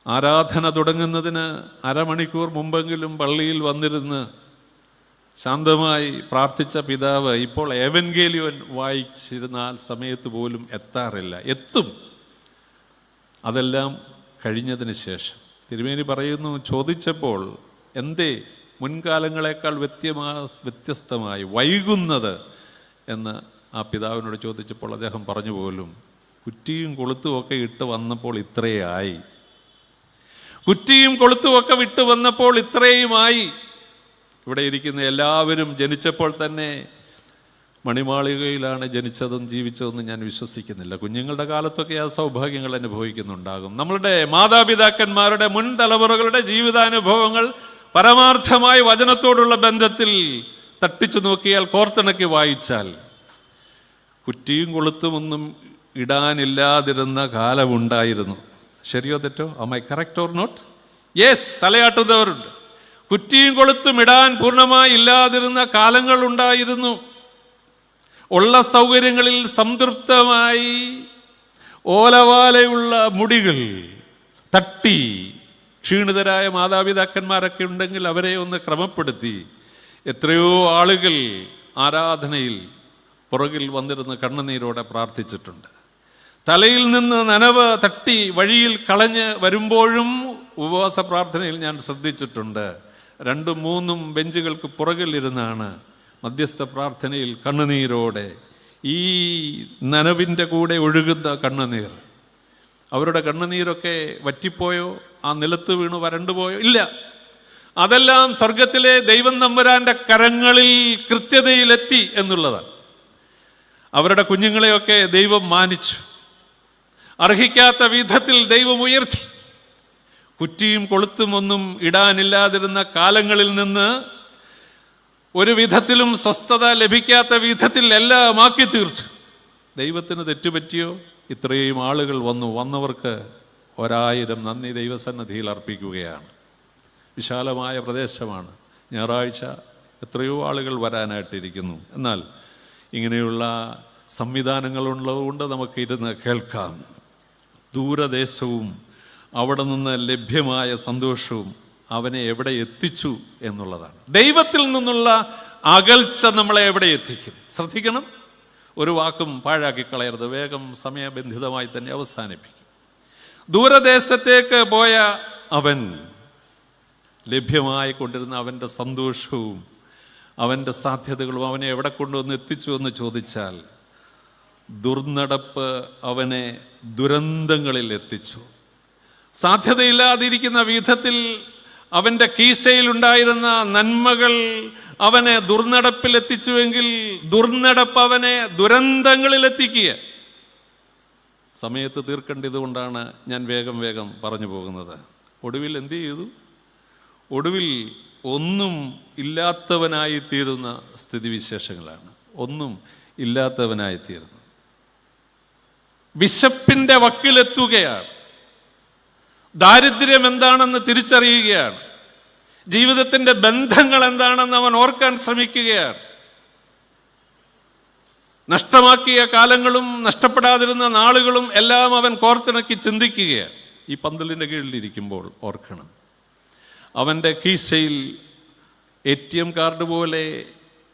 Speaker 1: ആരാധന തുടങ്ങുന്നതിന് അരമണിക്കൂർ മുമ്പെങ്കിലും പള്ളിയിൽ വന്നിരുന്ന് ശാന്തമായി പ്രാർത്ഥിച്ച പിതാവ് ഇപ്പോൾ ഏവൻഗേലിയോൻ വായിച്ചിരുന്ന സമയത്ത് പോലും എത്താറില്ല. എത്തും, അതെല്ലാം കഴിഞ്ഞതിന് ശേഷം. തിരുമേനി പറയുന്നു, ചോദിച്ചപ്പോൾ എന്തേ മുൻകാലങ്ങളെക്കാൾ വ്യത്യസ്തമായി വൈകുന്നത് എന്ന് ആ പിതാവിനോട് ചോദിച്ചപ്പോൾ അദ്ദേഹം പറഞ്ഞു പോലും, കുറ്റിയും കൊളുത്തുമൊക്കെ ഇട്ട് വന്നപ്പോൾ ഇത്രയായി, കുറ്റിയും കൊളുത്തുമൊക്കെ വിട്ട് വന്നപ്പോൾ ഇത്രയുമായി. ഇവിടെ ഇരിക്കുന്ന എല്ലാവരും ജനിച്ചപ്പോൾ തന്നെ മണിമാളികയിലാണ് ജനിച്ചതും ജീവിച്ചതെന്ന് ഞാൻ വിശ്വസിക്കുന്നില്ല. കുഞ്ഞുങ്ങളുടെ കാലത്തൊക്കെ ആ സൗഭാഗ്യങ്ങൾ അനുഭവിക്കുന്നുണ്ടാകും. നമ്മളുടെ മാതാപിതാക്കന്മാരുടെ മുൻ തലമുറകളുടെ ജീവിതാനുഭവങ്ങൾ പരമാർത്ഥമായി വചനത്തോടുള്ള ബന്ധത്തിൽ തട്ടിച്ചു നോക്കിയാൽ, കോർത്തിണക്കി വായിച്ചാൽ, കുറ്റിയും കൊളുത്തുമൊന്നും ഇടാനില്ലാതിരുന്ന കാലമുണ്ടായിരുന്നു. ശരിയോ തെറ്റോ? am I correct or not? Yes, തലയാട്ടുന്നവരുണ്ട്. കുറ്റിയും കൊളുത്തും ഇടാൻ പൂർണ്ണമായി ഇല്ലാതിരുന്ന കാലങ്ങളുണ്ടായിരുന്നു. ഉള്ള സൗകര്യങ്ങളിൽ സംതൃപ്തമായി ഓലവാലയുള്ള മുടികൾ തട്ടി ക്ഷീണിതരായ മാതാപിതാക്കന്മാരൊക്കെ ഉണ്ടെങ്കിൽ അവരെ ഒന്ന് ക്രമപ്പെടുത്തി എത്രയോ ആളുകൾ ആരാധനയിൽ പുറകിൽ വന്നിരുന്ന് കണ്ണുനീരോടെ പ്രാർത്ഥിച്ചിട്ടുണ്ട്. തലയിൽ നിന്ന് നനവ് തട്ടി വഴിയിൽ കളഞ്ഞ് വരുമ്പോഴും ഉപവാസ പ്രാർത്ഥനയിൽ ഞാൻ ശ്രദ്ധിച്ചിട്ടുണ്ട്. 2-3 ബെഞ്ചുകൾക്ക് പുറകിലിരുന്നാണ് മധ്യസ്ഥ പ്രാർത്ഥനയിൽ കണ്ണുനീരോടെ, ഈ നനവിൻ്റെ കൂടെ ഒഴുകുന്ന കണ്ണുനീർ. അവരുടെ കണ്ണുനീരൊക്കെ വറ്റിപ്പോയോ? ആ നിലത്ത് വീണു വരണ്ടുപോയോ? ഇല്ല, അതെല്ലാം സ്വർഗത്തിലെ ദൈവം തമ്പുരാന്റെ കരങ്ങളിൽ കൃത്യതയിലെത്തി എന്നുള്ളതാണ്. അവരുടെ കുഞ്ഞുങ്ങളെയൊക്കെ ദൈവം മാനിച്ചു, അർഹിക്കാത്ത വിധത്തിൽ ദൈവം ഉയർത്തി. കുറ്റിയും കൊളുത്തുമൊന്നും ഇടാനില്ലാതിരുന്ന കാലങ്ങളിൽ നിന്ന് ഒരു വിധത്തിലും സ്വസ്ഥത ലഭിക്കാത്ത വിധത്തിൽ എല്ലാം ആക്കി തീർത്തു. ദൈവത്തിന് തെറ്റുപറ്റിയോ? ഇത്രയും ആളുകൾ വന്നവർക്ക് 1000 നന്ദി ദൈവസന്നിധിയിൽ അർപ്പിക്കുകയാണ്. വിശാലമായ പ്രദേശമാണ്. ഞായറാഴ്ച എത്രയോ ആളുകൾ വരാനായിട്ടിരിക്കുന്നു. എന്നാൽ ഇങ്ങനെയുള്ള സംവിധാനങ്ങളുള്ളതുകൊണ്ട് നമുക്ക് ഇരുന്ന് കേൾക്കാം. ദൂരദേശവും അവിടെ നിന്ന് ലഭ്യമായ സന്തോഷവും അവനെ എവിടെ എത്തിച്ചു എന്നുള്ളതാണ്. ദൈവത്തിൽ നിന്നുള്ള അകൽച്ച നമ്മളെ എവിടെ എത്തിക്കും? ശ്രദ്ധിക്കണം, ഒരു വാക്കും പാഴാക്കി കളയരുത്. വേഗം സമയബന്ധിതമായി തന്നെ അവസാനിപ്പിക്കും. ദൂരദേശത്തേക്ക് പോയ അവൻ ലഭ്യമായി കൊണ്ടിരുന്ന അവൻ്റെ സന്തോഷവും അവൻ്റെ സാധ്യതകളും അവനെ എവിടെ കൊണ്ടുവന്ന് എത്തിച്ചു എന്ന് ചോദിച്ചാൽ, ദുർനടപ്പ് അവനെ ദുരന്തങ്ങളിൽ എത്തിച്ചു. സാധ്യതയില്ലാതിരിക്കുന്ന വിധത്തിൽ അവൻ്റെ കീശയിലുണ്ടായിരുന്ന നന്മകൾ അവനെ ദുർനടപ്പിൽ എത്തിച്ചുവെങ്കിൽ ദുർനടപ്പ് അവനെ ദുരന്തങ്ങളിൽ എത്തിക്കുക. സമയത്ത് തീർക്കേണ്ടതുകൊണ്ടാണ് ഞാൻ വേഗം പറഞ്ഞു പോകുന്നത്. ഒടുവിൽ എന്ത് ചെയ്തു? ഒടുവിൽ ഒന്നും ഇല്ലാത്തവനായി തീരുന്ന സ്ഥിതിവിശേഷങ്ങളാണ്. ഒന്നും ഇല്ലാത്തവനായി തീരുന്നു. വിശപ്പിൻ്റെ വക്കിലെത്തുകയാണ്. ദാരിദ്ര്യം എന്താണെന്ന് തിരിച്ചറിയുകയാണ്. ജീവിതത്തിൻ്റെ ബന്ധങ്ങൾ എന്താണെന്ന് അവൻ ഓർക്കാൻ ശ്രമിക്കുകയാണ്. നഷ്ടമാക്കിയ കാലങ്ങളും നഷ്ടപ്പെടാതിരുന്ന നാളുകളും എല്ലാം അവൻ കോർത്തിണക്കി ചിന്തിക്കുകയാണ്. ഈ പന്തലിൻ്റെ കീഴിലിരിക്കുമ്പോൾ ഓർക്കണം, അവൻ്റെ കീശയിൽ ATM കാർഡ് പോലെ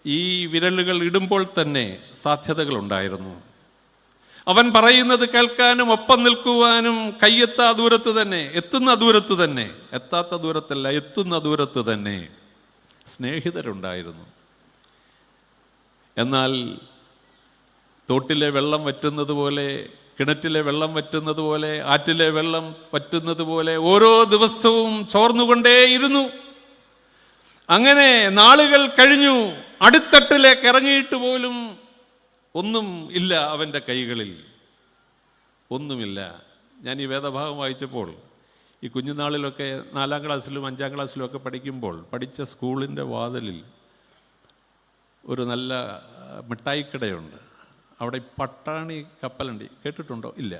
Speaker 1: ഈ വിരലുകൾ ഇടുമ്പോൾ തന്നെ സാധ്യതകളുണ്ടായിരുന്നു. അവൻ പറയുന്നത് കേൾക്കാനും ഒപ്പം നിൽക്കുവാനും കയ്യെത്താ ദൂരത്ത് തന്നെ, എത്തുന്ന ദൂരത്ത് തന്നെ, എത്താത്ത ദൂരത്തല്ല, എത്തുന്ന ദൂരത്ത് തന്നെ സ്നേഹിതരുണ്ടായിരുന്നു. എന്നാൽ തോട്ടിലെ വെള്ളം വറ്റുന്നത് പോലെ, കിണറ്റിലെ വെള്ളം വറ്റുന്നത് പോലെ, ആറ്റിലെ വെള്ളം വറ്റുന്നത് പോലെ ഓരോ ദിവസവും ചോർന്നുകൊണ്ടേയിരുന്നു. അങ്ങനെ നാളുകൾ കഴിഞ്ഞു. അടിത്തട്ടിലേക്ക് ഇറങ്ങിയിട്ട് പോലും ഒന്നും ഇല്ല അവൻ്റെ കൈകളിൽ, ഒന്നുമില്ല. ഞാൻ ഈ വേദഭാഗം വായിച്ചപ്പോൾ ഈ കുഞ്ഞുനാളിലൊക്കെ 4ാം ക്ലാസ്സിലും 5ാം ക്ലാസ്സിലും ഒക്കെ പഠിച്ച സ്കൂളിൻ്റെ വാതിലിൽ ഒരു നല്ല മിഠായിക്കടയുണ്ട്. അവിടെ പട്ടാണി കപ്പലണ്ടി കേട്ടിട്ടുണ്ടോ? ഇല്ല,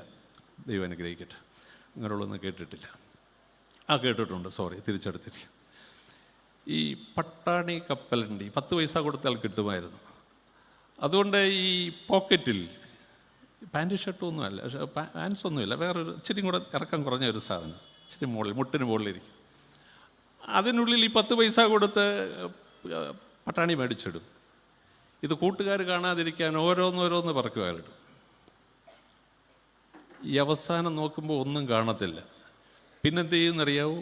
Speaker 1: ദൈവം അനുഗ്രഹിക്കട്ടെ, അങ്ങനെയുള്ളതൊന്നും കേട്ടിട്ടില്ല. കേട്ടിട്ടുണ്ട്, സോറി, തിരിച്ചെടുത്തിരിക്കും. ഈ പട്ടാണി കപ്പലണ്ടി 10 പൈസ കൊടുത്താൽ കിട്ടുമായിരുന്നു. അതുകൊണ്ട് ഈ പോക്കറ്റിൽ പാൻറ്റ് ഷർട്ടൊന്നും അല്ല, പാൻസൊന്നുമില്ല, വേറൊരു ഇച്ചിരി കൂടെ ഇറക്കം കുറഞ്ഞ ഒരു സാധനം, ഇച്ചിരി മുകളിൽ, മുട്ടിന് മുകളിലിരിക്കും. അതിനുള്ളിൽ ഈ 10 പൈസ കൊടുത്ത് പട്ടാണി മേടിച്ചിടും. ഇത് കൂട്ടുകാർ കാണാതിരിക്കാൻ ഓരോന്നോരോന്ന് പറക്കുവാനിടും. ഈ അവസാനം നോക്കുമ്പോൾ ഒന്നും കാണത്തില്ല. പിന്നെന്ത് ചെയ്യുന്നറിയാവോ?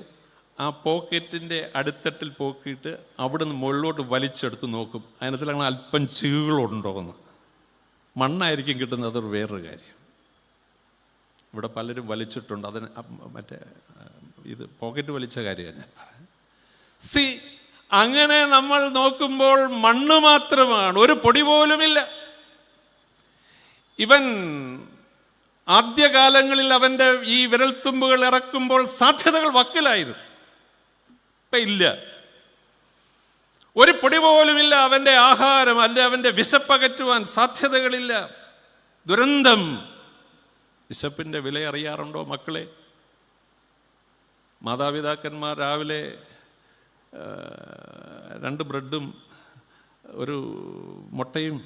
Speaker 1: ആ പോക്കറ്റിൻ്റെ അടിത്തട്ടിൽ പോക്കിയിട്ട് അവിടെ നിന്ന് മുകളിലോട്ട് വലിച്ചെടുത്ത് നോക്കും. അതിനകത്തിലാണ് അല്പം ചീകളുണ്ടോ എന്ന്. മണ്ണായിരിക്കും കിട്ടുന്നത്, അതൊരു വേറൊരു കാര്യം. ഇവിടെ പലരും വലിച്ചിട്ടുണ്ട്. അതിന് മറ്റേ ഇത് പോക്കറ്റ് വലിച്ച കാര്യമാണ് ഞാൻ പറയുന്നത്. അങ്ങനെ നമ്മൾ നോക്കുമ്പോൾ മണ്ണ് മാത്രമാണ്, ഒരു പൊടി പോലുമില്ല. ഇവൻ ആദ്യകാലങ്ങളിൽ അവൻ്റെ ഈ വിരൽത്തുമ്പുകൾ ഇറക്കുമ്പോൾ സാധ്യതകൾ വക്കിലായിരുന്നു. ഇപ്പം ഇല്ല, ഒരു പൊടി പോലുമില്ല. അവൻ്റെ ആഹാരം അല്ല, അവൻ്റെ വിശപ്പകറ്റുവാൻ സാധ്യതകളില്ല. ദുരന്തം. വിശപ്പിൻ്റെ വില അറിയാറുണ്ടോ മക്കളെ? മാതാപിതാക്കന്മാർ രാവിലെ 2 ബ്രെഡും ഒരു മുട്ടയും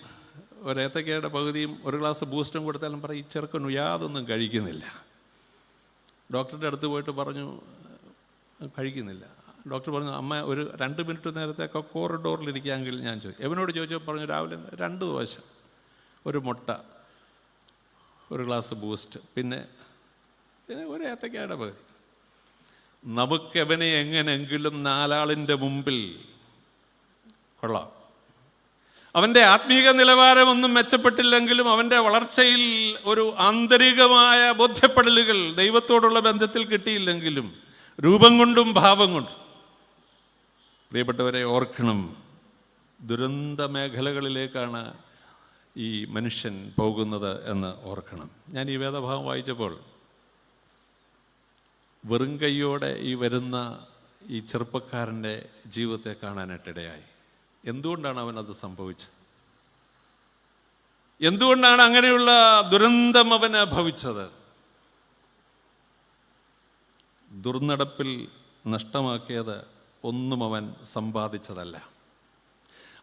Speaker 1: ഒരേത്തക്കയുടെ പകുതിയും 1 ഗ്ലാസ് ബൂസ്റ്റും കൊടുത്താലും പറയും, ഈ ചെറുക്കനും യാതൊന്നും കഴിക്കുന്നില്ല. ഡോക്ടറുടെ അടുത്ത് പോയിട്ട് പറഞ്ഞു കഴിക്കുന്നില്ല. ഡോക്ടർ പറഞ്ഞു, അമ്മ ഒരു 2 മിനിറ്റ് നേരത്തേക്ക് കോറിഡോറിലിരിക്കാമെങ്കിൽ ഞാൻ ചോദിച്ചു. എവനോട് ചോദിച്ചപ്പോൾ പറഞ്ഞു, രാവിലെ 2 ദോശ, ഒരു മുട്ട, 1 ഗ്ലാസ് ബൂസ്റ്റ്, പിന്നെ ഒരു ഏത്തക്കയുടെ പകുതി. നമുക്കെവനെ എങ്ങനെങ്കിലും 4 ആളിൻ്റെ മുമ്പിൽ കൊള്ളാം. അവൻ്റെ ആത്മീക നിലവാരമൊന്നും മെച്ചപ്പെട്ടില്ലെങ്കിലും അവൻ്റെ വളർച്ചയിൽ ഒരു ആന്തരികമായ ബോധ്യപ്പെടലുകൾ ദൈവത്തോടുള്ള ബന്ധത്തിൽ കിട്ടിയില്ലെങ്കിലും രൂപം കൊണ്ടും ഭാവം കൊണ്ടും, പ്രിയപ്പെട്ടവരെ ഓർക്കണം, ദുരന്ത മേഖലകളിലേക്കാണ് ഈ മനുഷ്യൻ പോകുന്നത് എന്ന് ഓർക്കണം. ഞാൻ ഈ വേദഭാഗം വായിച്ചപ്പോൾ വെറും കൈയോടെ ഈ വരുന്ന ഈ ചെറുപ്പക്കാരൻ്റെ ജീവിതത്തെ കാണാനായിട്ടിടയായി. എന്തുകൊണ്ടാണ് അവനത് സംഭവിച്ചത്? എന്തുകൊണ്ടാണ് അങ്ങനെയുള്ള ദുരന്തം അവന് ഭവിച്ചത്? ദുർനടപ്പിൽ നഷ്ടമാക്കിയത് ഒന്നും അവൻ സമ്പാദിച്ചതല്ല.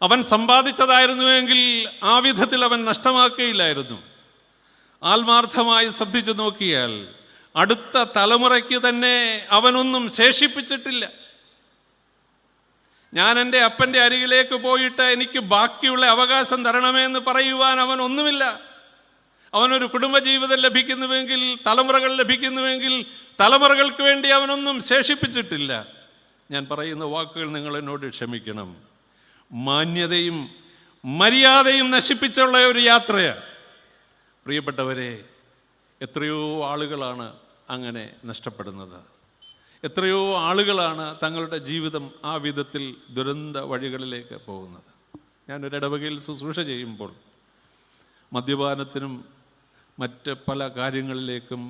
Speaker 1: അവൻ സമ്പാദിച്ചതായിരുന്നുവെങ്കിൽ ആ വിധത്തിൽ അവൻ നഷ്ടമാക്കുകയില്ലായിരുന്നു. ആത്മാർത്ഥമായി ശ്രദ്ധിച്ചു നോക്കിയാൽ അടുത്ത തലമുറയ്ക്ക് തന്നെ അവനൊന്നും ശേഷിപ്പിച്ചിട്ടില്ല. ഞാൻ എൻ്റെ അപ്പൻ്റെ അരികിലേക്ക് പോയിട്ട് എനിക്ക് ബാക്കിയുള്ള അവകാശം തരണമേ എന്ന് പറയുവാൻ അവൻ ഒന്നുമില്ല. അവനൊരു കുടുംബജീവിതം ലഭിക്കുന്നുവെങ്കിൽ, തലമുറകൾ ലഭിക്കുന്നുവെങ്കിൽ തലമുറകൾക്ക് വേണ്ടി അവനൊന്നും ശേഷിപ്പിച്ചിട്ടില്ല. ഞാൻ പറയുന്ന വാക്കുകൾ നിങ്ങൾ എന്നോട് ക്ഷമിക്കണം. മാന്യതയും മര്യാദയും നശിപ്പിച്ചുള്ള ഒരു യാത്രയാണ്. പ്രിയപ്പെട്ടവരെ, എത്രയോ ആളുകളാണ് അങ്ങനെ നഷ്ടപ്പെടുന്നത്. എത്രയോ ആളുകളാണ് തങ്ങളുടെ ജീവിതം ആ വിധത്തിൽ ദുരന്ത വഴികളിലേക്ക് പോകുന്നത്. ഞാനൊരു ഇടവകയിൽ ശുശ്രൂഷ ചെയ്യുമ്പോൾ മദ്യപാനത്തിനും മറ്റ് പല കാര്യങ്ങളിലേക്കും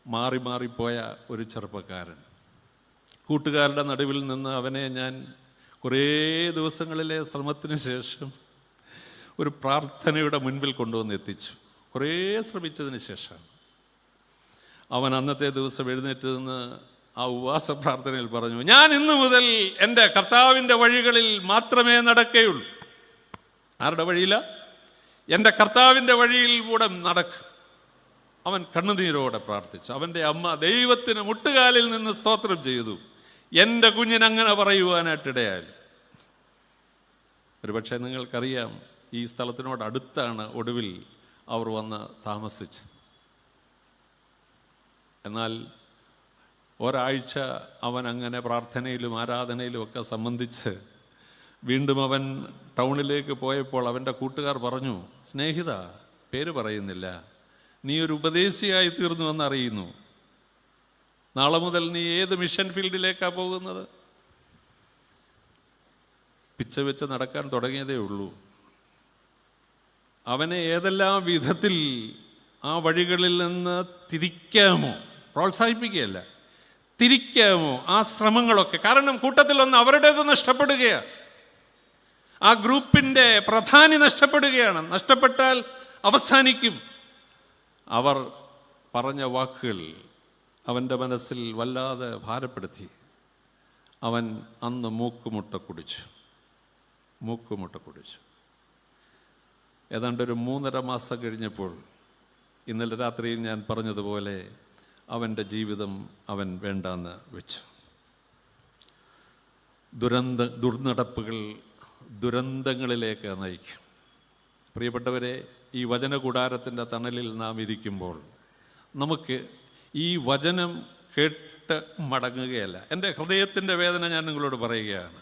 Speaker 1: മാറിപ്പോയ ഒരു ചെറുപ്പക്കാരൻ, കൂട്ടുകാരുടെ നടുവിൽ നിന്ന് അവനെ ഞാൻ കുറേ ദിവസങ്ങളിലെ ശ്രമത്തിന് ശേഷം ഒരു പ്രാർത്ഥനയുടെ മുൻപിൽ കൊണ്ടുവന്ന് എത്തിച്ചു. കുറേ ശ്രമിച്ചതിന് ശേഷം അവൻ അന്നത്തെ ദിവസം എഴുന്നേറ്റ് നിന്ന് ആ ഉപവാസ പ്രാർത്ഥനയിൽ പറഞ്ഞു, ഞാൻ ഇന്നു മുതൽ എൻ്റെ കർത്താവിൻ്റെ വഴികളിൽ മാത്രമേ നടക്കുകയുള്ളൂ. ആരുടെ വഴിയില? എൻ്റെ കർത്താവിൻ്റെ വഴിയിൽ കൂടെ നടക്കും. അവൻ കണ്ണുനീരോടെ പ്രാർത്ഥിച്ചു. അവൻ്റെ അമ്മ ദൈവത്തിന് മുട്ടുകാലിൽ നിന്ന് സ്തോത്രം ചെയ്തു. എൻ്റെ കുഞ്ഞിനങ്ങനെ പറയുവാനായിട്ടിടയായി. ഒരുപക്ഷെ നിങ്ങൾക്കറിയാം, ഈ സ്ഥലത്തിനോട് അടുത്താണ് ഒടുവിൽ അവർ വന്ന് താമസിച്ചത്. എന്നാൽ ഒരാഴ്ച അവൻ അങ്ങനെ പ്രാർത്ഥനയിലും ആരാധനയിലും ഒക്കെ സംബന്ധിച്ച് വീണ്ടും അവൻ ടൗണിലേക്ക് പോയപ്പോൾ അവൻ്റെ കൂട്ടുകാർ പറഞ്ഞു, സ്നേഹിത, പേര് പറയുന്നില്ല, നീ ഒരു ഉപദേശിയായി തീർന്നുവെന്ന് അറിയുന്നു. നാളെ മുതൽ നീ ഏത് മിഷൻ ഫീൽഡിലേക്കാണ് പോകുന്നത്? പിച്ച വെച്ച് നടക്കാൻ തുടങ്ങിയതേ ഉള്ളൂ. അവനെ ഏതെല്ലാം വിധത്തിൽ ആ വഴികളിൽ നിന്ന് തിരിക്കാമോ, പ്രോത്സാഹിപ്പിക്കുകയല്ല, തിരിക്കാമോ ആ ശ്രമങ്ങളൊക്കെ. കാരണം കൂട്ടത്തിലൊന്ന് അവരുടേത് നഷ്ടപ്പെടുകയാണ്, ആ ഗ്രൂപ്പിൻ്റെ പ്രധാനി നഷ്ടപ്പെടുകയാണ്. നഷ്ടപ്പെട്ടാൽ അവസാനിക്കും. അവർ പറഞ്ഞ വാക്കുകൾ അവൻ്റെ മനസ്സിൽ വല്ലാതെ ഭാരപ്പെടുത്തി. അവൻ അന്ന് മൂക്കുമുട്ട കുടിച്ചു. ഏതാണ്ട് ഒരു 3.5 മാസം കഴിഞ്ഞപ്പോൾ, ഇന്നലെ രാത്രിയിൽ ഞാൻ പറഞ്ഞതുപോലെ, അവൻ്റെ ജീവിതം അവൻ വേണ്ടാന്ന് വെച്ചു. ദുർനടപ്പുകൾ ദുരന്തങ്ങളിലേക്ക് നയിക്കും. പ്രിയപ്പെട്ടവരെ, ഈ വചനകൂടാരത്തിൻ്റെ തണലിൽ നാം ഇരിക്കുമ്പോൾ നമുക്ക് ഈ വചനം കേട്ട് മടങ്ങുകയല്ല. എൻ്റെ ഹൃദയത്തിൻ്റെ വേദന ഞാൻ നിങ്ങളോട് പറയുകയാണ്.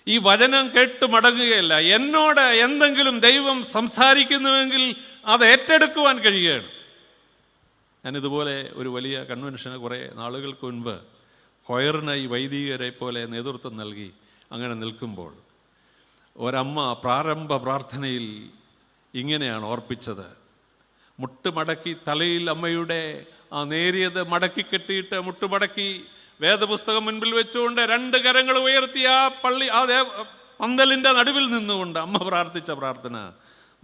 Speaker 1: ഈ വചനം കേട്ട് മടങ്ങുകയല്ല. എന്നോട് എന്തെങ്കിലും ദൈവം സംസാരിക്കുന്നുവെങ്കിൽ അത് ഏറ്റെടുക്കുവാൻ കഴിയുകയാണ്. ഞാനിതുപോലെ ഒരു വലിയ കൺവെൻഷന് കുറേ നാളുകൾക്ക് മുൻപ് കൊയറിനായി വൈദികരെ പോലെ നേതൃത്വം നൽകി അങ്ങനെ നിൽക്കുമ്പോൾ ഒരമ്മ പ്രാരംഭ പ്രാർത്ഥനയിൽ ഇങ്ങനെയാണ് ഓർപ്പിച്ചത്. മുട്ടുമടക്കി തലയിൽ അമ്മയുടെ ആ നേരിയത് മടക്കി കെട്ടിയിട്ട് മുട്ടുമടക്കി വേദപുസ്തകം മുൻപിൽ വെച്ചുകൊണ്ട് 2 കരങ്ങൾ ഉയർത്തി ആ പന്തലിൻ്റെ നടുവിൽ നിന്നുകൊണ്ട് അമ്മ പ്രാർത്ഥിച്ച പ്രാർത്ഥന,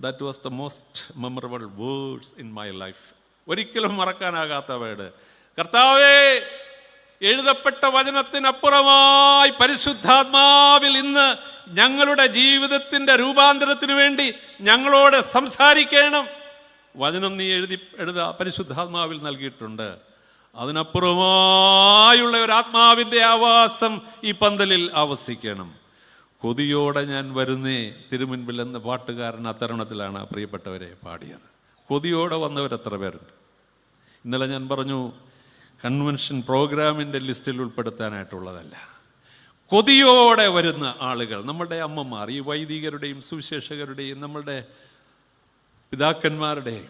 Speaker 1: that was the most memorable words in my life. ഒരിക്കലും മറക്കാനാകാത്ത വേർഡ്. കർത്താവേ, എഴുതപ്പെട്ട വചനത്തിനപ്പുറമായി പരിശുദ്ധാത്മാവിൽ ഇന്ന് ഞങ്ങളുടെ ജീവിതത്തിൻ്റെ രൂപാന്തരത്തിന് വേണ്ടി ഞങ്ങളോട് സംസാരിക്കണം. വചനം നീ എഴുതാ പരിശുദ്ധാത്മാവിൽ നൽകിയിട്ടുണ്ട്. അതിനപ്പുറമായുള്ള ഒരു ആത്മാവിൻ്റെ ആവാസം ഈ പന്തലിൽ ആവസിക്കണം. കൊതിയോടെ ഞാൻ വരുന്നേ തിരുമുൻപിൽ എന്ന പാട്ടുകാരൻ അത്തരണത്തിലാണ് പ്രിയപ്പെട്ടവരെ പാടിയത്. കൊതിയോടെ വന്നവരെത്ര പേരുണ്ട്? ഇന്നലെ ഞാൻ പറഞ്ഞു, കൺവെൻഷൻ പ്രോഗ്രാമിൻ്റെ ലിസ്റ്റിൽ ഉൾപ്പെടുത്താനായിട്ടുള്ളതല്ല. കൊതിയോടെ വരുന്ന ആളുകൾ, നമ്മളുടെ അമ്മമാർ, ഈ വൈദികരുടെയും സുവിശേഷകരുടെയും നമ്മളുടെ പിതാക്കന്മാരുടെയും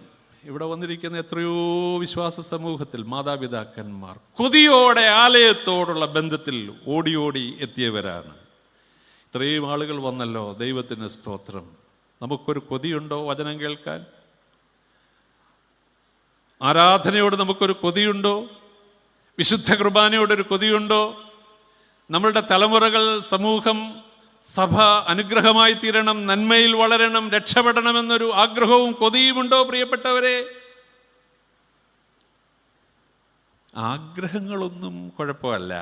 Speaker 1: ഇവിടെ വന്നിരിക്കുന്ന എത്രയോ വിശ്വാസ സമൂഹത്തിൽ മാതാപിതാക്കന്മാർ കൊതിയോടെ ആലയത്തോടുള്ള ബന്ധത്തിൽ ഓടി ഓടി എത്തിയവരാണ്. ഇത്രയും ആളുകൾ വന്നല്ലോ, ദൈവത്തിന് സ്തോത്രം. നമുക്കൊരു കൊതിയുണ്ടോ വചനം കേൾക്കാൻ? ആരാധനയോട് നമുക്കൊരു കൊതിയുണ്ടോ? വിശുദ്ധ കുർബാനയോടൊരു കൊതിയുണ്ടോ? നമ്മളുടെ തലമുറകൾ, സമൂഹം, സഭ അനുഗ്രഹമായി തീരണം, നന്മയിൽ വളരണം, രക്ഷപ്പെടണമെന്നൊരു ആഗ്രഹവും കൊതിയുമുണ്ടോ പ്രിയപ്പെട്ടവരെ? ആഗ്രഹങ്ങളൊന്നും കുഴപ്പമല്ല.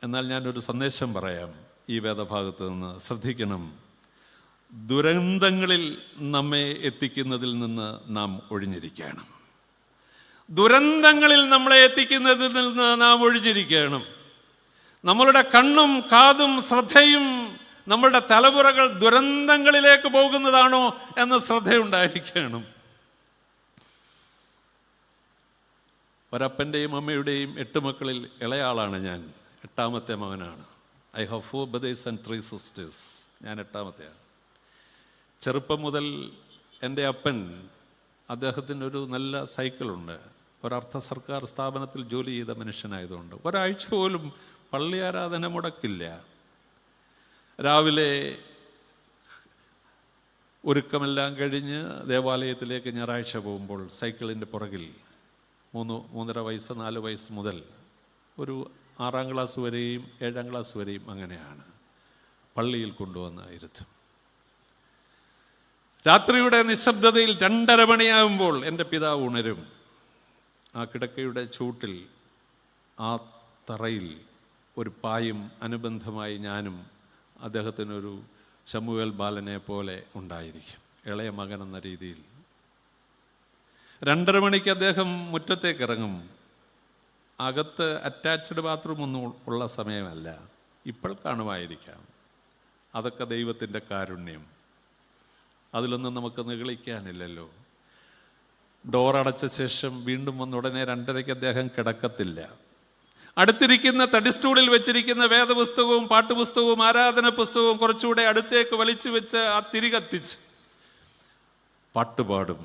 Speaker 1: എന്നാൽ ഞാനൊരു സന്ദേശം പറയാം ഈ വേദഭാഗത്ത് നിന്ന്. ശ്രദ്ധിക്കണം. ദുരന്തങ്ങളിൽ നമ്മെ എത്തിക്കുന്നതിൽ നിന്ന് നാം ഒഴിഞ്ഞിരിക്കണം. ദുരന്തങ്ങളിൽ നമ്മളെ എത്തിക്കുന്നതിൽ നിന്ന് നാം ഒഴിഞ്ഞിരിക്കണം. നമ്മളുടെ കണ്ണും കാതും ശ്രദ്ധയും നമ്മളുടെ തലമുറകൾ ദുരന്തങ്ങളിലേക്ക് പോകുന്നതാണോ എന്ന ശ്രദ്ധയുണ്ടായിരിക്കണം. ഒരപ്പൻ്റെയും അമ്മയുടെയും 8 മക്കളിൽ ഇളയാളാണ് ഞാൻ. 8ാമത്തെ മകനാണ്. I have 4 brothers and 3 sisters. ഞാൻ 8ാമത്തെയാണ്. ചെറുപ്പം മുതൽ എൻ്റെ അപ്പൻ, അദ്ദേഹത്തിനൊരു നല്ല സൈക്കിളുണ്ട്. ഒരർദ്ധ സർക്കാർ സ്ഥാപനത്തിൽ ജോലി ചെയ്ത മനുഷ്യനായതുകൊണ്ട് ഒരാഴ്ച പോലും പള്ളി ആരാധന മുടക്കില്ല. രാവിലെ ഒരുക്കമെല്ലാം കഴിഞ്ഞ് ദേവാലയത്തിലേക്ക് ഞായറാഴ്ച പോകുമ്പോൾ സൈക്കിളിൻ്റെ പുറകിൽ 3.5 വയസ്സ് 4 വയസ്സ് മുതൽ ഒരു 6ാം ക്ലാസ് വരെയും 7ാം ക്ലാസ് വരെയും അങ്ങനെയാണ് പള്ളിയിൽ കൊണ്ടുവന്ന് ഇരുത്തും. രാത്രിയുടെ നിശബ്ദതയിൽ 2:30 മണിയാകുമ്പോൾ എൻ്റെ പിതാവ് ഉണരും. ആ കിടക്കയുടെ ചൂട്ടിൽ, ആ തറയിൽ ഒരു പായും അനുബന്ധമായി ഞാനും അദ്ദേഹത്തിനൊരു ശമൂവേൽ ബാലനെ പോലെ ഉണ്ടായിരിക്കും, ഇളയ മകൻ എന്ന രീതിയിൽ. 2:30 മണിക്ക് അദ്ദേഹം മുറ്റത്തേക്ക് ഇറങ്ങും. അകത്ത് അറ്റാച്ച്ഡ് ബാത്റൂം ഒന്നും ഉള്ള സമയമല്ല, ഇപ്പോൾ കാണുമായിരിക്കാം. അതൊക്കെ ദൈവത്തിൻ്റെ കാരുണ്യം, അതിലൊന്നും നമുക്ക് നിഗളിക്കാനില്ലല്ലോ. ഡോറടച്ച ശേഷം വീണ്ടും വന്ന് ഉടനെ 2:30 അദ്ദേഹം കിടക്കത്തില്ല. അടുത്തിരിക്കുന്ന തടിസ്റ്റൂളിൽ വെച്ചിരിക്കുന്ന വേദപുസ്തകവും പാട്ടുപുസ്തകവും ആരാധന പുസ്തകവും കുറച്ചുകൂടെ അടുത്തേക്ക് വലിച്ചു വെച്ച് ആ തിരി കത്തിച്ച് പാട്ടുപാടും.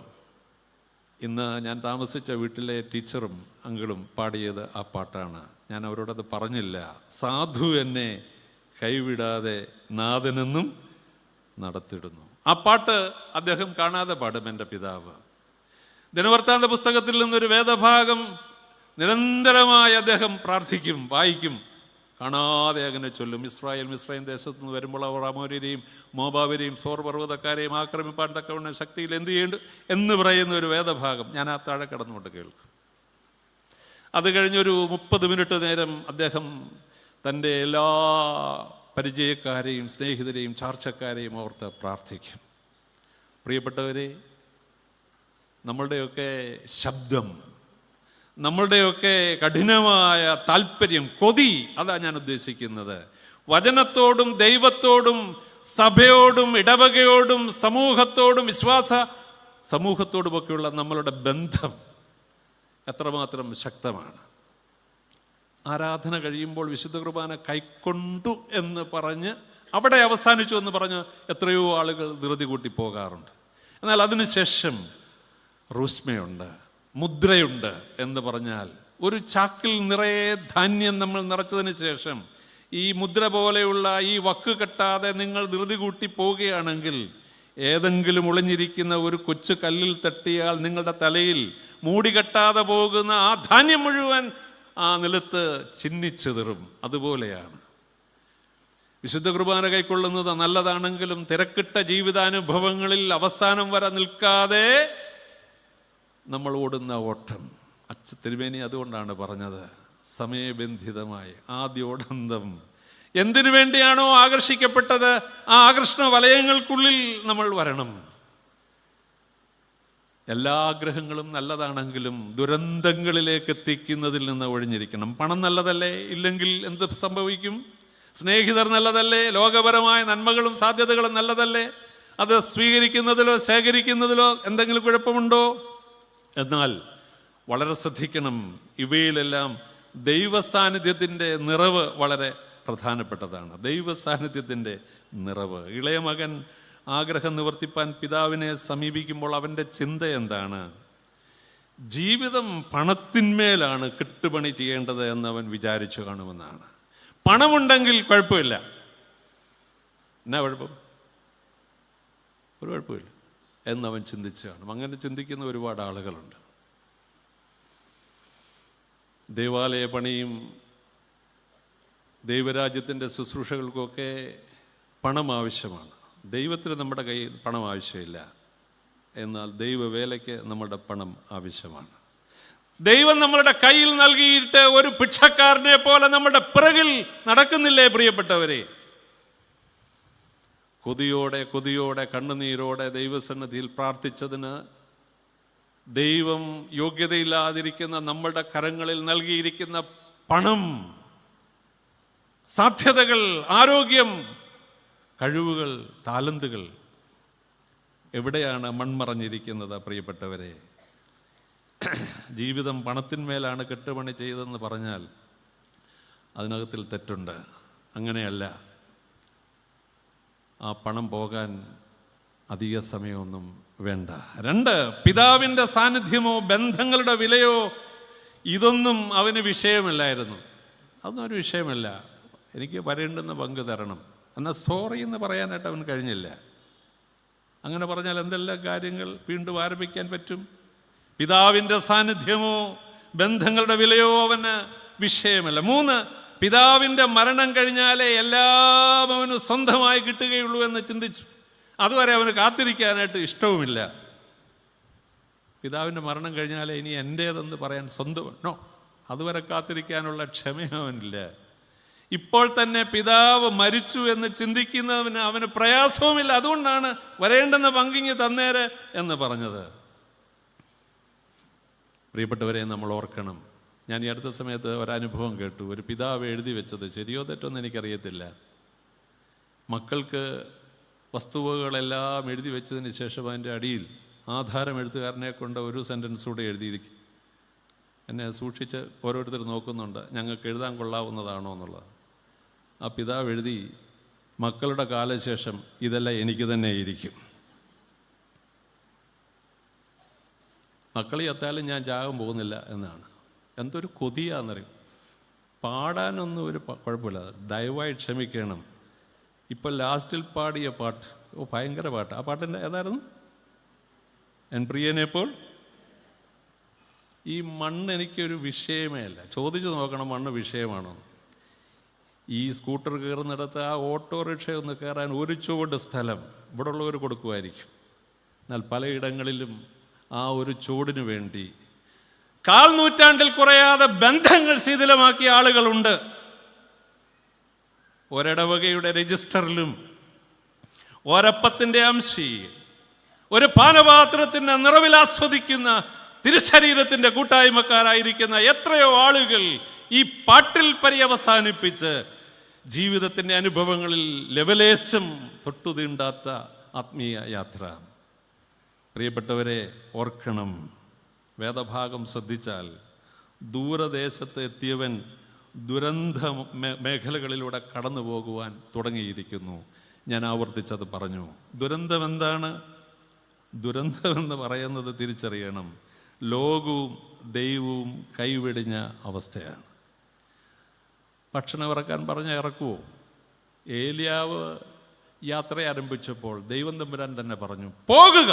Speaker 1: ഇന്ന് ഞാൻ താമസിച്ച വീട്ടിലെ ടീച്ചറും അങ്കിളും പാടിയത് ആ പാട്ടാണ്. ഞാൻ അവരോടത് പറഞ്ഞില്ല. സാധു എന്നെ കൈവിടാതെ നാഥനെന്നും നടത്തിടുന്നു. ആ പാട്ട് അദ്ദേഹം കാണാതെ പാടും എൻ്റെ പിതാവ്. ദിനവൃത്താന്ത പുസ്തകത്തിൽ നിന്നൊരു വേദഭാഗം നിരന്തരമായി അദ്ദേഹം പ്രാർത്ഥിക്കും, വായിക്കും, കാണാതെ അങ്ങനെ ചൊല്ലും. മിസ്രൈം ദേശത്തു നിന്ന് വരുമ്പോൾ അവർ അമോര്യരെയും മോബാബരെയും സോർ പർവ്വതക്കാരെയും ആക്രമിപ്പാൻ തക്കവണ്ണം ശക്തിയിൽ എന്ത് ചെയ്യേണ്ടു എന്ന് പറയുന്ന ഒരു വേദഭാഗം ഞാൻ ആ താഴെ കിടന്നുകൊണ്ട് കേൾക്കും. അത് കഴിഞ്ഞൊരു 30 മിനിറ്റ് നേരം അദ്ദേഹം തൻ്റെ എല്ലാ പരിചയക്കാരെയും സ്നേഹിതരെയും ചാർച്ചക്കാരെയും ഓർത്ത് പ്രാർത്ഥിക്കും. പ്രിയപ്പെട്ടവരെ, നമ്മളുടെയൊക്കെ ശബ്ദം, നമ്മളുടെയൊക്കെ കഠിനമായ താല്പര്യം, കൊതി, അതാ ഞാൻ ഉദ്ദേശിക്കുന്നത്. വചനത്തോടും ദൈവത്തോടും സഭയോടും ഇടവകയോടും സമൂഹത്തോടും വിശ്വാസ സമൂഹത്തോടുമൊക്കെയുള്ള നമ്മളുടെ ബന്ധം എത്രമാത്രം ശക്തമാണ്. ആരാധന കഴിയുമ്പോൾ വിശുദ്ധ കുർബാന കൈക്കൊണ്ടു എന്ന് പറഞ്ഞ് അവിടെ അവസാനിച്ചു എന്ന് പറഞ്ഞ് എത്രയോ ആളുകൾ ധൃതി കൂട്ടി പോകാറുണ്ട്. എന്നാൽ അതിനുശേഷം റൂസ്മയുണ്ട്, മുദ്രയുണ്ട് എന്ന് പറഞ്ഞാൽ ഒരു ചാക്കിൽ നിറയെ ധാന്യം നമ്മൾ നിറച്ചതിന് ശേഷം ഈ മുദ്ര പോലെയുള്ള ഈ വക്ക് കെട്ടാതെ നിങ്ങൾ ധൃതി കൂട്ടി പോവുകയാണെങ്കിൽ ഏതെങ്കിലും ഒളിഞ്ഞിരിക്കുന്ന ഒരു കൊച്ചു കല്ലിൽ തട്ടിയാൽ നിങ്ങളുടെ തലയിൽ മൂടികെട്ടാതെ പോകുന്ന ആ ധാന്യം മുഴുവൻ ആ നിലത്ത് ചിന്നിച്ചെതറും. അതുപോലെയാണ് വിശുദ്ധ കുർബാന കൈക്കൊള്ളുന്നത്. നല്ലതാണെങ്കിലും തിരക്കിട്ട ജീവിതാനുഭവങ്ങളിൽ അവസാനം വരെ നിൽക്കാതെ നമ്മൾ ഓടുന്ന ഓട്ടം. തിരുമേനി അതുകൊണ്ടാണ് പറഞ്ഞത് സമയബന്ധിതമായി ആദ്യോടന്തം. എന്തിനു വേണ്ടിയാണോ ആകർഷിക്കപ്പെട്ടത് ആ ആകർഷണ വലയങ്ങൾക്കുള്ളിൽ നമ്മൾ വരണം. എല്ലാ ആഗ്രഹങ്ങളും നല്ലതാണെങ്കിലും ദുരന്തങ്ങളിലേക്ക് എത്തിക്കുന്നതിൽ നിന്ന് ഒഴിഞ്ഞിരിക്കണം. പണം നല്ലതല്ലേ? ഇല്ലെങ്കിൽ എന്ത് സംഭവിക്കും? സ്നേഹിതർ നല്ലതല്ലേ? ലോകപരമായ നന്മകളും സാധ്യതകളും നല്ലതല്ലേ? അത് സ്വീകരിക്കുന്നതിലോ ശേഖരിക്കുന്നതിലോ എന്തെങ്കിലും കുഴപ്പമുണ്ടോ? എന്നാൽ വളരെ ശ്രദ്ധിക്കണം, ഇവയിലെല്ലാം ദൈവസാന്നിധ്യത്തിൻ്റെ നിറവ് വളരെ പ്രധാനപ്പെട്ടതാണ്. ദൈവസാന്നിധ്യത്തിൻ്റെ നിറവ്. ഇളയ മകൻ ആഗ്രഹം നിവർത്തിപ്പാൻ പിതാവിനെ സമീപിക്കുമ്പോൾ അവൻ്റെ ചിന്ത എന്താണ്? ജീവിതം പണത്തിന്മേലാണ് കെട്ടുപണി ചെയ്യേണ്ടത് എന്ന് അവൻ വിചാരിച്ചു കാണുമെന്നാണ്. പണമുണ്ടെങ്കിൽ കുഴപ്പമില്ല. എന്നാ കുഴപ്പം? ഒരു കുഴപ്പമില്ല എന്നവൻ ചിന്തിച്ചു കാണും. അങ്ങനെ ചിന്തിക്കുന്ന ഒരുപാട് ആളുകളുണ്ട്. ദേവാലയ പണിയും ദൈവരാജ്യത്തിൻ്റെ ശുശ്രൂഷകൾക്കൊക്കെ പണം ആവശ്യമാണ്. ദൈവത്തിന് നമ്മുടെ കയ്യിൽ പണം ആവശ്യമില്ല. എന്നാൽ ദൈവവേലയ്ക്ക് നമ്മുടെ പണം ആവശ്യമാണ്. ദൈവം നമ്മളുടെ കയ്യിൽ നൽകിയിട്ട് ഒരു ഭിക്ഷക്കാരനെ പോലെ നമ്മുടെ പിറകിൽ നടക്കുന്നില്ലേ പ്രിയപ്പെട്ടവരെ? കൊതിയോടെ കണ്ണുനീരോടെ ദൈവസന്നിധിയിൽ പ്രാർത്ഥിച്ചതിന് ദൈവം യോഗ്യതയില്ലാതിരിക്കുന്ന നമ്മളുടെ കരങ്ങളിൽ നൽകിയിരിക്കുന്ന പണം, സാധ്യതകൾ, ആരോഗ്യം, കഴിവുകൾ, താലന്തുകൾ എവിടെയാണ് മൺമറഞ്ഞിരിക്കുന്നത് പ്രിയപ്പെട്ടവരെ? ജീവിതം പണത്തിന്മേലാണ് കെട്ടുപണി ചെയ്തതെന്ന് പറഞ്ഞാൽ അതിനകത്തിൽ തെറ്റുണ്ട്. അങ്ങനെയല്ല. ആ പണം പോകാൻ അധിക സമയമൊന്നും വേണ്ട. 2, പിതാവിൻ്റെ സാന്നിധ്യമോ ബന്ധങ്ങളുടെ വിലയോ ഇതൊന്നും അവന് വിഷയമല്ലായിരുന്നു. അതൊന്നും ഒരു വിഷയമല്ല. എനിക്ക് വരേണ്ടുന്ന പങ്ക് തരണം. എന്നാൽ സോറി എന്ന് പറയാനായിട്ട് അവന് കഴിഞ്ഞില്ല. അങ്ങനെ പറഞ്ഞാൽ എന്തെല്ലാം കാര്യങ്ങൾ വീണ്ടും ആരംഭിക്കാൻ പറ്റും? പിതാവിൻ്റെ സാന്നിധ്യമോ ബന്ധങ്ങളുടെ വിലയോ അവന് വിഷയമല്ല. 3, പിതാവിൻ്റെ മരണം കഴിഞ്ഞാലേ എല്ലാം അവന് സ്വന്തമായി കിട്ടുകയുള്ളൂ എന്ന് ചിന്തിച്ചു. അതുവരെ അവന് കാത്തിരിക്കാനായിട്ട് ഇഷ്ടവുമില്ല. പിതാവിൻ്റെ മരണം കഴിഞ്ഞാലേ ഇനി എൻ്റേതെന്ന് പറയാൻ സ്വന്തമാണോ, അതുവരെ കാത്തിരിക്കാനുള്ള ക്ഷമയവനില്ല. ഇപ്പോൾ തന്നെ പിതാവ് മരിച്ചു എന്ന് ചിന്തിക്കുന്നതിന് അവന് പ്രയാസവുമില്ല. അതുകൊണ്ടാണ് വരേണ്ടെന്ന പങ്കിങ്ങ് തന്നേര് എന്ന് പറഞ്ഞത്. പ്രിയപ്പെട്ടവരെ, നമ്മൾ ഓർക്കണം. ഞാൻ ഈ അടുത്ത സമയത്ത് ഒരനുഭവം കേട്ടു. ഒരു പിതാവ് എഴുതി വെച്ചത് ശരിയോ തെറ്റോന്ന് എനിക്കറിയത്തില്ല. മക്കൾക്ക് വസ്തുവകളെല്ലാം എഴുതി വെച്ചതിന് ശേഷം അതിൻ്റെ അടിയിൽ ആധാരം എഴുത്തുകാരനെ കൊണ്ട് ഒരു സെൻറ്റൻസ് കൂടെ എഴുതിയിരിക്കും. എന്നെ സൂക്ഷിച്ച് ഓരോരുത്തർ നോക്കുന്നുണ്ട്, ഞങ്ങൾക്ക് എഴുതാൻ കൊള്ളാവുന്നതാണോ എന്നുള്ളത്. ആ പിതാവ് എഴുതി, മക്കളുടെ കാലശേഷം ഇതെല്ലാം എനിക്ക് തന്നെ ഇരിക്കും. മക്കളി എത്താലും ഞാൻ ചാകാൻ പോകുന്നില്ല എന്നാണ്. എന്തൊരു കൊതിയാണെന്നറിയും. പാടാനൊന്നും ഒരു കുഴപ്പമില്ല, ദയവായി ക്ഷമിക്കണം. ഇപ്പം ലാസ്റ്റിൽ പാടിയ പാട്ട്, ഭയങ്കര പാട്ട്. ആ പാട്ടിൻ്റെ ഏതായിരുന്നു? എൻ പ്രിയനെപ്പോൾ. ഈ മണ്ണ് എനിക്കൊരു വിഷയമേ അല്ല. ചോദിച്ചു നോക്കണം മണ്ണ് വിഷയമാണോ. ഈ സ്കൂട്ടർ കയറുന്നിടത്ത് ആ ഓട്ടോറിക്ഷ ഒന്ന് കയറാൻ ഒരു ചുവട് സ്ഥലം ഇവിടെ ഉള്ളവർ കൊടുക്കുമായിരിക്കും. എന്നാൽ പലയിടങ്ങളിലും ആ ഒരു ചുവടിന് വേണ്ടി 1/4 നൂറ്റാണ്ടിൽ കുറയാതെ ബന്ധങ്ങൾ ശിഥിലമാക്കിയ ആളുകളുണ്ട്. ഒരിടവകയുടെ രജിസ്റ്ററിലും ഒരപ്പത്തിൻ്റെ അംശയിൽ ഒരു പാനപാത്രത്തിൻ്റെ നിറവിൽ ആസ്വദിക്കുന്ന തിരുശരീരത്തിൻ്റെ കൂട്ടായ്മക്കാരായിരിക്കുന്ന എത്രയോ ആളുകൾ ഈ പാട്ടിൽ പര്യവസാനിപ്പിച്ച് ജീവിതത്തിൻ്റെ അനുഭവങ്ങളിൽ ലെവലേശം തൊട്ടുതീണ്ടാത്ത ആത്മീയ യാത്ര. പ്രിയപ്പെട്ടവരെ, ഓർക്കണം, വേദഭാഗം ശ്രദ്ധിച്ചാൽ ദൂരദേശത്ത് എത്തിയവൻ ദുരന്ത മേഖലകളിലൂടെ കടന്നു പോകുവാൻ തുടങ്ങിയിരിക്കുന്നു. ഞാൻ ആവർത്തിച്ചത് പറഞ്ഞു. ദുരന്തം എന്താണ്? ദുരന്തമെന്ന് പറയുന്നത് തിരിച്ചറിയണം. ലോകവും ദൈവവും കൈവെടിഞ്ഞ അവസ്ഥയാണ്. ഭക്ഷണം ഇറക്കാൻ പറഞ്ഞാൽ ഇറക്കുമോ? ഏലിയാവ് യാത്ര ആരംഭിച്ചപ്പോൾ ദൈവം തമ്പുരാൻ തന്നെ പറഞ്ഞു, പോകുക,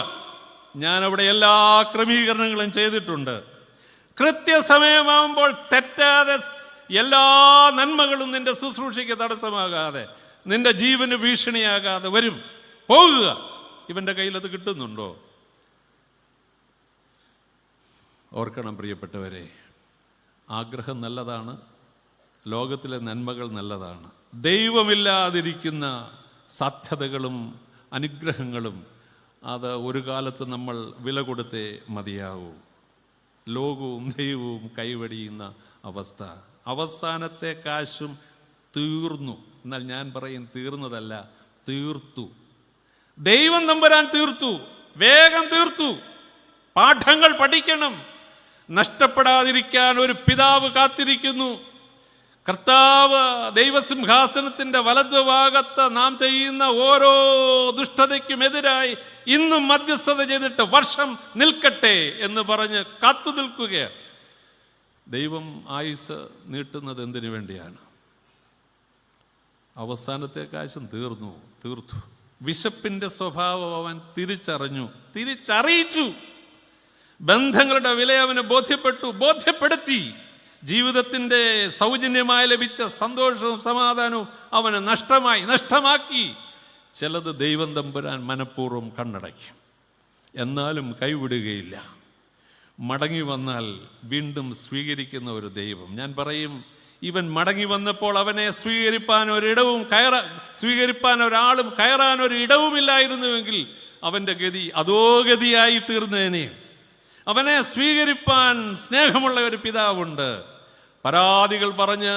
Speaker 1: ഞാനവിടെ എല്ലാ ക്രമീകരണങ്ങളും ചെയ്തിട്ടുണ്ട്. കൃത്യസമയമാകുമ്പോൾ തെറ്റാതെ എല്ലാ നന്മകളും നിന്റെ ശുശ്രൂഷയ്ക്ക് തടസ്സമാകാതെ, നിന്റെ ജീവന് ഭീഷണിയാകാതെ വരും. പോകുക. ഇവൻ്റെ കയ്യിൽ അത് കിട്ടുന്നുണ്ടോ? ഓർക്കണം പ്രിയപ്പെട്ടവരെ, ആഗ്രഹം നല്ലതാണ്, ലോകത്തിലെ നന്മകൾ നല്ലതാണ്. ദൈവമില്ലാതിരിക്കുന്ന സാധ്യതകളും അനുഗ്രഹങ്ങളും അത് ഒരു കാലത്ത് നമ്മൾ വില കൊടുത്തേ മതിയാവൂ. ലോകവും ദൈവവും കൈവടിയുന്ന അവസ്ഥ. അവസാനത്തെ കാശും തീർന്നു. എന്നാൽ ഞാൻ പറയും തീർന്നതല്ല, തീർത്തു. ദൈവം തമ്പുരാൻ തീർത്തു, വേഗം തീർത്തു. പാഠങ്ങൾ പഠിക്കണം. നഷ്ടപ്പെടാതിരിക്കാൻ ഒരു പിതാവ് കാത്തിരിക്കുന്നു. കർത്താവ് ദൈവസിംഹാസനത്തിൻ്റെ വലതുഭാഗത്ത് നാം ചെയ്യുന്ന ഓരോ ദുഷ്ടതയ്ക്കുമെതിരായി ഇന്നും മധ്യസ്ഥത ചെയ്തിട്ട് വർഷം നിൽക്കട്ടെ എന്ന് പറഞ്ഞ് കാത്തു നിൽക്കുകയാണ്. ദൈവം ആയുസ് നീട്ടുന്നത് എന്തിനു വേണ്ടിയാണ്? അവസാനത്തെ കാശും തീർത്തു. വിശപ്പിൻ്റെ സ്വഭാവം അവൻ തിരിച്ചറിയിച്ചു. ബന്ധങ്ങളുടെ വില അവന് ബോധ്യപ്പെടുത്തി. ജീവിതത്തിൻ്റെ സൗജന്യമായി ലഭിച്ച സന്തോഷവും സമാധാനവും അവന് നഷ്ടമാക്കി. ചിലത് ദൈവം തമ്പുരാൻ മനഃപൂർവ്വം കണ്ണടയ്ക്കും, എന്നാലും കൈവിടുകയില്ല. മടങ്ങി വന്നാൽ വീണ്ടും സ്വീകരിക്കുന്ന ഒരു ദൈവം. ഞാൻ പറയും, ഇവൻ മടങ്ങി വന്നപ്പോൾ അവനെ സ്വീകരിപ്പാൻ ഒരാളും കയറാൻ ഒരു ഇടവുമില്ലായിരുന്നുവെങ്കിൽ അവൻ്റെ ഗതി അധോഗതിയായി തീർന്നേനെ. അവനെ സ്വീകരിപ്പാൻ സ്നേഹമുള്ള ഒരു പിതാവുണ്ട്. പരാതികൾ പറഞ്ഞ്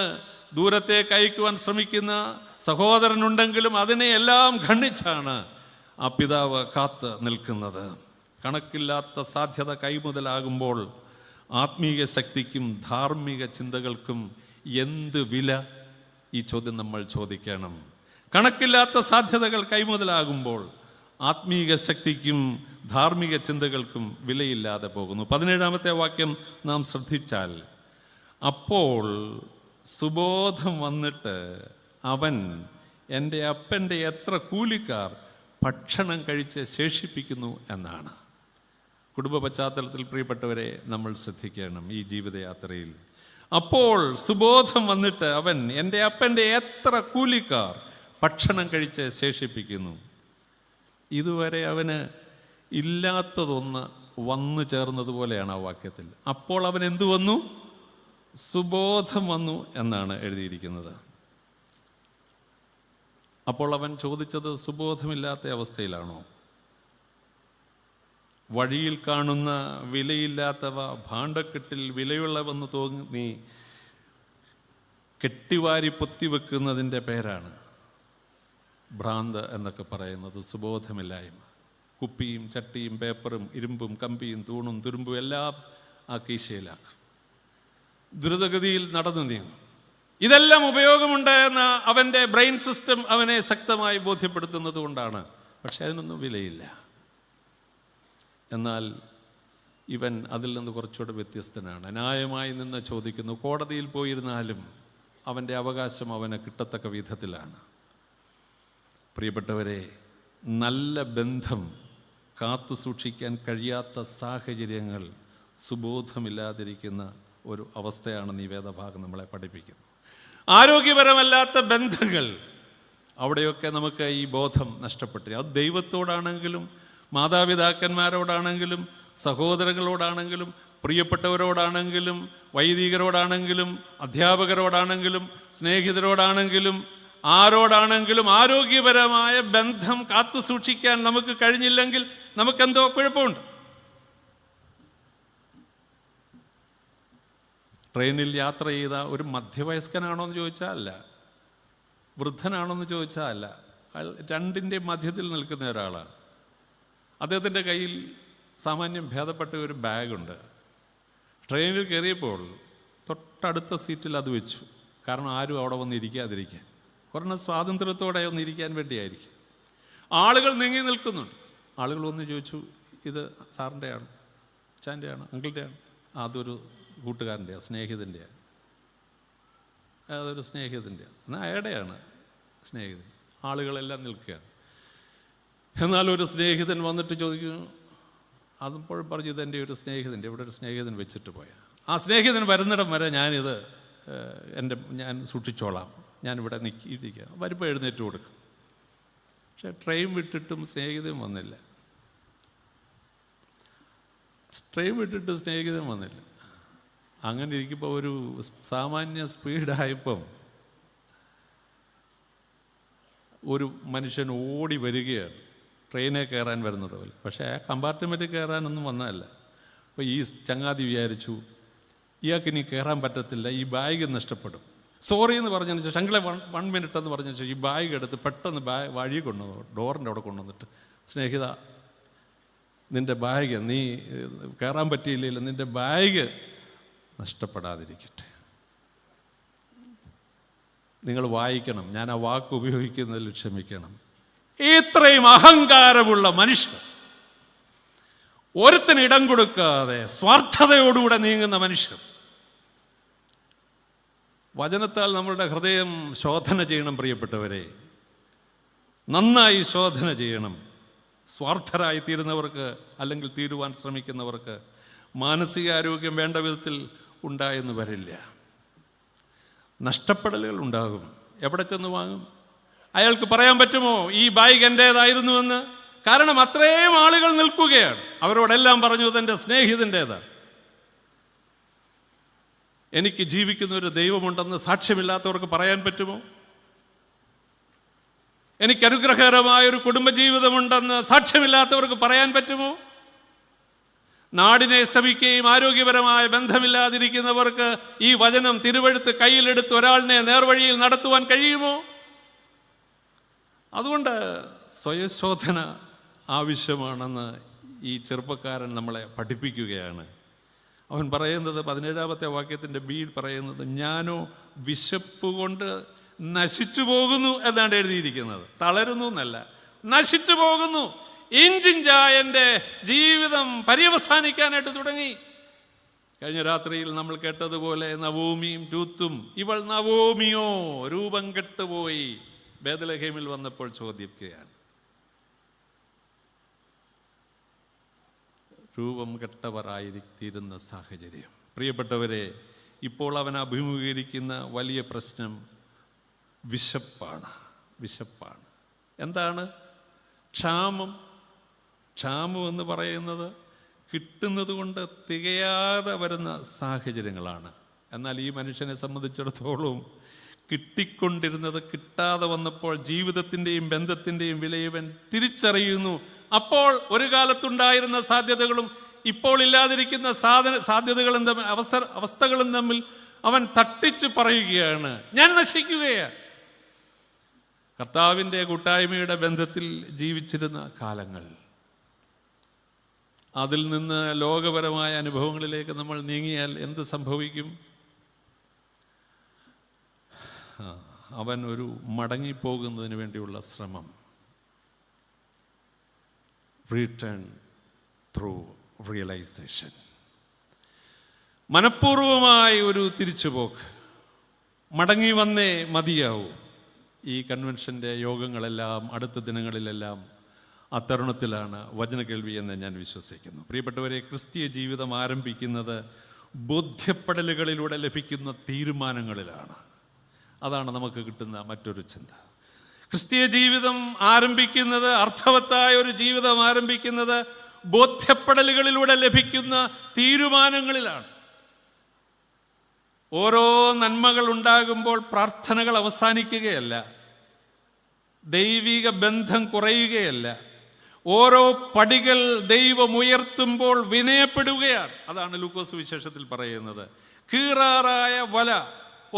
Speaker 1: ദൂരത്തേക്ക് അയക്കുവാൻ ശ്രമിക്കുന്ന സഹോദരനുണ്ടെങ്കിലും അതിനെ എല്ലാം ഖണ്ഡിച്ചാണ് ആ പിതാവ് കാത്ത് നിൽക്കുന്നത്. കണക്കില്ലാത്ത സാധ്യത കൈമുതലാകുമ്പോൾ ആത്മീയ ശക്തിക്കും ധാർമ്മിക ചിന്തകൾക്കും എന്ത് വില? ഈ ചോദ്യം നമ്മൾ ചോദിക്കണം. കണക്കില്ലാത്ത സാധ്യതകൾ കൈമുതലാകുമ്പോൾ ആത്മീക ശക്തിക്കും ധാർമ്മിക ചിന്തകൾക്കും വിലയില്ലാതെ പോകുന്നു. 17-ാമത്തെ വാക്യം നാം ശ്രദ്ധിച്ചാൽ, അപ്പോൾ സുബോധം വന്നിട്ട് അവൻ എൻ്റെ അപ്പൻ്റെ എത്ര കൂലിക്കാർ ഭക്ഷണം കഴിച്ച് ശേഷിപ്പിക്കുന്നു എന്നാണ്. കുടുംബ പശ്ചാത്തലത്തിൽ പ്രിയപ്പെട്ടവരെ നമ്മൾ ശ്രദ്ധിക്കണം. ഈ ജീവിതയാത്രയിൽ അപ്പോൾ സുബോധം വന്നിട്ട് അവൻ എൻ്റെ അപ്പൻ്റെ എത്ര കൂലിക്കാർ ഭക്ഷണം കഴിച്ച് ശേഷിപ്പിക്കുന്നു. ഇതുവരെ അവന് ഇല്ലാത്തതൊന്ന് വന്നു ചേർന്നതുപോലെയാണ് ആ വാക്യത്തിൽ. അപ്പോൾ അവൻ എന്തു വന്നു? സുബോധം വന്നു എന്നാണ് എഴുതിയിരിക്കുന്നത്. അപ്പോൾ അവൻ ചോദിച്ചത് സുബോധമില്ലാത്ത അവസ്ഥയിലാണോ? വഴിയിൽ കാണുന്ന വിലയില്ലാത്തവ ഭാണ്ഡക്കെട്ടിൽ വിലയുള്ളവെന്ന് തോന്നി കെട്ടിവാരി പൊത്തിവെക്കുന്നതിൻ്റെ പേരാണ് ഭ്രാന്ത് എന്നൊക്കെ പറയുന്നത്. സുബോധമില്ലായ്മ. കുപ്പിയും ചട്ടിയും പേപ്പറും ഇരുമ്പും കമ്പിയും തൂണും തുരുമ്പും എല്ലാം ആ കീശയിലാക്കും. ദ്രുതഗതിയിൽ നടന്നു നീങ്ങും. ഇതെല്ലാം ഉപയോഗമുണ്ട് എന്ന അവൻ്റെ ബ്രെയിൻ സിസ്റ്റം അവനെ ശക്തമായി ബോധ്യപ്പെടുത്തുന്നത് കൊണ്ടാണ്. പക്ഷെ അതിനൊന്നും വിലയില്ല. എന്നാൽ ഇവൻ അതിൽ നിന്ന് കുറച്ചുകൂടെ വ്യത്യസ്തനാണ്. ന്യായമായി നിന്ന് ചോദിക്കുന്നു. കോടതിയിൽ പോയിരുന്നാലും അവൻ്റെ അവകാശം അവന് കിട്ടത്തക്ക വിധത്തിലാണ്. പ്രിയപ്പെട്ടവരെ, നല്ല ബന്ധം കാത്തു സൂക്ഷിക്കാൻ കഴിയാത്ത സാഹചര്യങ്ങൾ സുബോധമില്ലാതിരിക്കുന്ന ഒരു അവസ്ഥയാണെന്ന് ഈ വേദഭാഗം നമ്മളെ പഠിപ്പിക്കുന്നു. ആരോഗ്യപരമല്ലാത്ത ബന്ധങ്ങൾ, അവിടെയൊക്കെ നമുക്ക് ഈ ബോധം നഷ്ടപ്പെട്ടു. അത് ദൈവത്തോടാണെങ്കിലും മാതാപിതാക്കന്മാരോടാണെങ്കിലും സഹോദരങ്ങളോടാണെങ്കിലും പ്രിയപ്പെട്ടവരോടാണെങ്കിലും വൈദികരോടാണെങ്കിലും അധ്യാപകരോടാണെങ്കിലും സ്നേഹിതരോടാണെങ്കിലും ആരോടാണെങ്കിലും ആരോഗ്യപരമായ ബന്ധം കാത്തു സൂക്ഷിക്കാൻ നമുക്ക് കഴിഞ്ഞില്ലെങ്കിൽ നമുക്കെന്തോ കുഴപ്പമുണ്ട്. ട്രെയിനിൽ യാത്ര ചെയ്ത ഒരു മധ്യവയസ്കനാണോ എന്ന് ചോദിച്ചാൽ അല്ല, വൃദ്ധനാണോ എന്ന് ചോദിച്ചാൽ അല്ല, അയാൾ രണ്ടിൻ്റെ മധ്യത്തിൽ നിൽക്കുന്ന ഒരാളാണ്. അദ്ദേഹത്തിൻ്റെ കയ്യിൽ സാമാന്യം ഭേദപ്പെട്ട ഒരു ബാഗുണ്ട്. ട്രെയിനിൽ കയറിയപ്പോൾ തൊട്ടടുത്ത സീറ്റിൽ അത് വെച്ചു. കാരണം ആരും അവിടെ വന്ന് ഇരിക്കാതിരിക്കാൻ, കുറഞ്ഞ സ്വാതന്ത്ര്യത്തോടെ ഒന്ന് ഇരിക്കാൻ വേണ്ടിയായിരിക്കും. ആളുകൾ നീങ്ങി നിൽക്കുന്നുണ്ട്. ആളുകൾ വന്ന് ചോദിച്ചു, ഇത് സാറിൻ്റെയാണ്, അച്ഛൻ്റെയാണ്, അങ്കിളുടെയാണ്? അതൊരു കൂട്ടുകാരൻ്റെയാണ്, സ്നേഹിതൻ്റെയാണ്. അതൊരു സ്നേഹിതൻ്റെയാണ്. എന്നാൽ അയാളുടെയാണ് സ്നേഹിതൻ. ആളുകളെല്ലാം നിൽക്കുകയാണ്. എന്നാൽ ഒരു സ്നേഹിതൻ വന്നിട്ട് ചോദിക്കുന്നു, അതിപ്പോഴും പറഞ്ഞു ഇതെൻ്റെ ഒരു സ്നേഹിതൻ്റെ, ഇവിടെ ഒരു സ്നേഹിതൻ വെച്ചിട്ട് പോയാൽ ആ സ്നേഹിതൻ വരുന്നിടം വരെ ഞാൻ സൂക്ഷിച്ചോളാം, ഞാനിവിടെ ഇരിക്കുക. വരുമ്പോൾ എഴുന്നേറ്റ് കൊടുക്കും. പക്ഷെ ട്രെയിൻ വിട്ടിട്ടും സ്നേഹിതൻ വന്നില്ല. അങ്ങനെ ഇരിക്കുമ്പോൾ ഒരു സാമാന്യ സ്പീഡായപ്പം ഒരു മനുഷ്യൻ ഓടി വരികയാണ്, ട്രെയിനെ കയറാൻ വരുന്നത് പോലെ. പക്ഷേ ആ കമ്പാർട്ട്മെൻറ്റിൽ കയറാനൊന്നും വന്നതല്ല. അപ്പോൾ ഈ ചങ്ങാതി വിചാരിച്ചു ഇയാൾക്ക് ഇനി കയറാൻ പറ്റത്തില്ല, ഈ ബാഗ് നഷ്ടപ്പെടും. സോറി എന്ന് പറഞ്ഞതിന് ശേഷം ശങ്കളെ 1 മിനിറ്റ് എന്ന് പറഞ്ഞ ശേഷം ഈ ബാഗ് എടുത്ത് പെട്ടെന്ന് വഴി കൊണ്ടുവന്നു, ഡോറിൻ്റെ അവിടെ കൊണ്ടുവന്നിട്ട്, സ്നേഹിത നിൻ്റെ ബാഗ്, നീ കയറാൻ പറ്റിയില്ല, നിൻ്റെ ബാഗ് നഷ്ടപ്പെടാതിരിക്കട്ടെ. നിങ്ങൾ വായിക്കണം, ഞാൻ ആ വാക്ക് ഉപയോഗിക്കുന്നതിൽ ക്ഷമിക്കണം. ഇത്രയും അഹങ്കാരമുള്ള മനുഷ്യർ, ഒരുത്തിന് ഇടം കൊടുക്കാതെ സ്വാർത്ഥതയോടുകൂടെ നീങ്ങുന്ന മനുഷ്യർ. വചനത്താൽ നമ്മളുടെ ഹൃദയം ശോധന ചെയ്യണം പ്രിയപ്പെട്ടവരെ, നന്നായി ശോധന ചെയ്യണം. സ്വാർത്ഥരായി തീരുന്നവർക്ക് അല്ലെങ്കിൽ തീരുവാൻ ശ്രമിക്കുന്നവർക്ക് മാനസികാരോഗ്യം വേണ്ട വിധത്തിൽ ഉണ്ടായെന്ന് വരില്ല. നഷ്ടപ്പെടലുകൾ ഉണ്ടാകും. എവിടെ ചെന്ന് വാങ്ങും? അയാൾക്ക് പറയാൻ പറ്റുമോ ഈ ബാഗ് എൻ്റേതായിരുന്നുവെന്ന്? കാരണം അത്രയും ആളുകൾ നിൽക്കുകയാണ്. അവരോടെല്ലാം പറഞ്ഞു ഇതെൻ്റെ സ്നേഹിതൻ്റേതാണ്. എനിക്ക് ജീവിക്കുന്ന ഒരു ദൈവമുണ്ടെന്ന് സാക്ഷ്യമില്ലാത്തവർക്ക് പറയാൻ പറ്റുമോ? എനിക്ക് അനുഗ്രഹകരമായൊരു കുടുംബജീവിതമുണ്ടെന്ന് സാക്ഷ്യമില്ലാത്തവർക്ക് പറയാൻ പറ്റുമോ? നാടിനെ ശ്രമിക്കുകയും ആരോഗ്യപരമായ ബന്ധമില്ലാതിരിക്കുന്നവർക്ക് ഈ വചനം തിരുവെഴുത്ത് കയ്യിലെടുത്ത് ഒരാളിനെ നേർവഴിയിൽ നടത്തുവാൻ കഴിയുമോ? അതുകൊണ്ട് സ്വയശോധന ആവശ്യമാണെന്ന് ഈ ചെറുപ്പക്കാരൻ നമ്മളെ പഠിപ്പിക്കുകയാണ്. അവൻ പറയുന്നത് 17-ാമത്തെ വാക്യത്തിൻ്റെ ബിയിൽ പറയുന്നത്, ഞാനോ വിശപ്പ് കൊണ്ട് നശിച്ചു പോകുന്നു എന്നാണ് എഴുതിയിരിക്കുന്നത്. തളരുന്നു എന്നല്ല, നശിച്ചു പോകുന്നു. ഇഞ്ചിഞ്ചായ എൻ്റെ ജീവിതം പര്യവസാനിക്കാനായിട്ട് തുടങ്ങി. കഴിഞ്ഞ രാത്രിയിൽ നമ്മൾ കേട്ടതുപോലെ നവോമിയും രൂത്തും, ഇവൾ നവോമിയോ രൂപം കെട്ടുപോയി ബേത്ലഹേമിൽ വന്നപ്പോൾ ചോദിക്കുകയാണ്. രൂപം കെട്ടവരായിരിക്കുന്ന സാഹചര്യം. പ്രിയപ്പെട്ടവരെ, ഇപ്പോൾ അവൻ അഭിമുഖീകരിക്കുന്ന വലിയ പ്രശ്നം വിശപ്പാണ്. എന്താണ് ക്ഷാമം? ക്ഷാമം എന്ന് പറയുന്നത് കിട്ടുന്നത് കൊണ്ട് തികയാതെ വരുന്ന സാഹചര്യങ്ങളാണ്. എന്നാൽ ഈ മനുഷ്യനെ സംബന്ധിച്ചിടത്തോളം കിട്ടിക്കൊണ്ടിരുന്നത് കിട്ടാതെ വന്നപ്പോൾ ജീവിതത്തിൻ്റെയും ബന്ധത്തിൻ്റെയും വിലയവൻ തിരിച്ചറിയുന്നു. അപ്പോൾ ഒരു കാലത്തുണ്ടായിരുന്ന സാധ്യതകളും ഇപ്പോൾ ഇല്ലാതിരിക്കുന്ന സാധ്യതകളും തമ്മിൽ അവസ്ഥകളും തമ്മിൽ അവൻ തട്ടിച്ച് പറയുകയാണ്, ഞാൻ നശിക്കുകയാണ്. കർത്താവിൻ്റെ കൂട്ടായ്മയുടെ ബന്ധത്തിൽ ജീവിച്ചിരുന്ന കാലങ്ങൾ, അതിൽ നിന്ന് ലോകപരമായ അനുഭവങ്ങളിലേക്ക് നമ്മൾ നീങ്ങിയാൽ എന്ത് സംഭവിക്കും? അവൻ ഒരു മടങ്ങിപ്പോകുന്നതിന് വേണ്ടിയുള്ള ശ്രമം, റിട്ടേൺ ത്രൂ റിയലൈസേഷൻ, മനഃപൂർവമായ ഒരു തിരിച്ചുപോക്ക്, മടങ്ങി വന്നേ മതിയാവൂ. ഈ കൺവെൻഷൻ്റെ യോഗങ്ങളെല്ലാം അടുത്ത ദിനങ്ങളിലെല്ലാം അത്തരുണത്തിലാണ് വചന കേൾവി എന്ന് ഞാൻ വിശ്വസിക്കുന്നു. പ്രിയപ്പെട്ടവരെ, ക്രിസ്തീയ ജീവിതം ആരംഭിക്കുന്നത് ബോധ്യപ്പെടലുകളിലൂടെ ലഭിക്കുന്ന തീരുമാനങ്ങളിലാണ്. അതാണ് നമുക്ക് കിട്ടുന്ന മറ്റൊരു ചിന്ത. ക്രിസ്തീയ ജീവിതം ആരംഭിക്കുന്നത്, അർത്ഥവത്തായ ഒരു ജീവിതം ആരംഭിക്കുന്നത് ബോധ്യപ്പെടലുകളിലൂടെ ലഭിക്കുന്ന തീരുമാനങ്ങളിലാണ്. ഓരോ നന്മകൾ ഉണ്ടാകുമ്പോൾ പ്രാർത്ഥനകൾ അവസാനിക്കുകയല്ല, ദൈവിക ബന്ധം കുറയുകയല്ല. ഓരോ പടികൾ ദൈവം ഉയർത്തുമ്പോൾ വിനയപ്പെടുകയാണ്. അതാണ് ലൂക്കോസ് വിശേഷത്തിൽ പറയുന്നത്. കീറാറായ വല,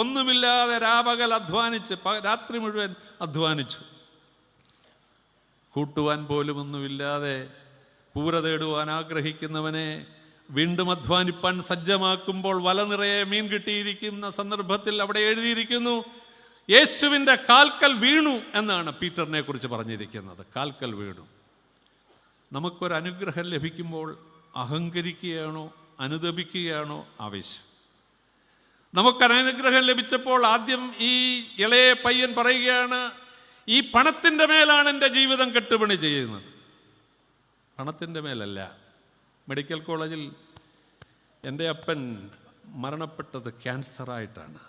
Speaker 1: ഒന്നുമില്ലാതെ രാപകൽ അധ്വാനിച്ച്, രാത്രി മുഴുവൻ അധ്വാനിച്ചു, കൂട്ടുവാൻ പോലും ഒന്നുമില്ലാതെ കൂര തേടുവാൻ ആഗ്രഹിക്കുന്നവനെ വീണ്ടും അധ്വാനിപ്പാൻ സജ്ജമാക്കുമ്പോൾ വല നിറയെ മീൻ കിട്ടിയിരിക്കുന്ന സന്ദർഭത്തിൽ അവിടെ എഴുതിയിരിക്കുന്നു, യേശുവിൻ്റെ കാൽക്കൽ വീണു എന്നാണ് പീറ്ററിനെ കുറിച്ച് പറഞ്ഞിരിക്കുന്നത്. കാൽക്കൽ വീണു. നമുക്കൊരു അനുഗ്രഹം ലഭിക്കുമ്പോൾ അഹങ്കരിക്കുകയാണോ അനുദപിക്കുകയാണോ ആവശ്യം? നമുക്കൊരനുഗ്രഹം ലഭിച്ചപ്പോൾ ആദ്യം ഈ ഇളയ പയ്യൻ പറയുകയാണ്, ഈ പണത്തിൻ്റെ മേലാണ് എൻ്റെ ജീവിതം കെട്ടുപണി ചെയ്യുന്നത്. പണത്തിൻ്റെ മേലല്ല. മെഡിക്കൽ കോളേജിൽ എൻ്റെ അപ്പൻ മരണപ്പെട്ടത് ക്യാൻസറായിട്ടാണ്.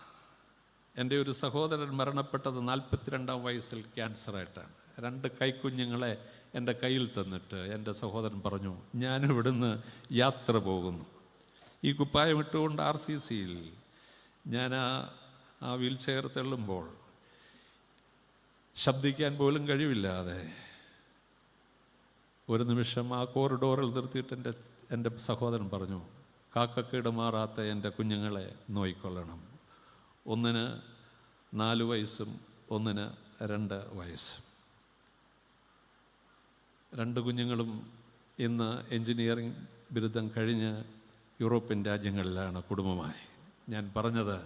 Speaker 1: എൻ്റെ ഒരു സഹോദരൻ മരണപ്പെട്ടത് 42-ാം വയസ്സിൽ ക്യാൻസറായിട്ടാണ്. 2 കൈക്കുഞ്ഞുങ്ങളെ എൻ്റെ കയ്യിൽ തന്നിട്ട് എൻ്റെ സഹോദരൻ പറഞ്ഞു, ഞാനിവിടുന്ന് യാത്ര പോകുന്നു. ഈ കുപ്പായം ഇട്ടുകൊണ്ട് RCCയിൽ ഞാൻ ആ വീൽ ചെയർ തള്ളുമ്പോൾ ശബ്ദിക്കാൻ പോലും കഴിവില്ലാതെ ഒരു നിമിഷം ആ കോറിഡോറിൽ നിർത്തിയിട്ട് എൻ്റെ സഹോദരൻ പറഞ്ഞു, കാക്കക്കീട് മാറാത്ത എൻ്റെ കുഞ്ഞുങ്ങളെ നോയിക്കൊള്ളണം. ഒന്നിന് 4 വയസ്സും ഒന്നിന് 2 വയസ്സും. 2 കുഞ്ഞുങ്ങളും ഇന്ന് എൻജിനീയറിംഗ് ബിരുദം കഴിഞ്ഞ് യൂറോപ്യൻ രാജ്യങ്ങളിലാണ് കുടുംബമായി. ഞാൻ പറഞ്ഞത്,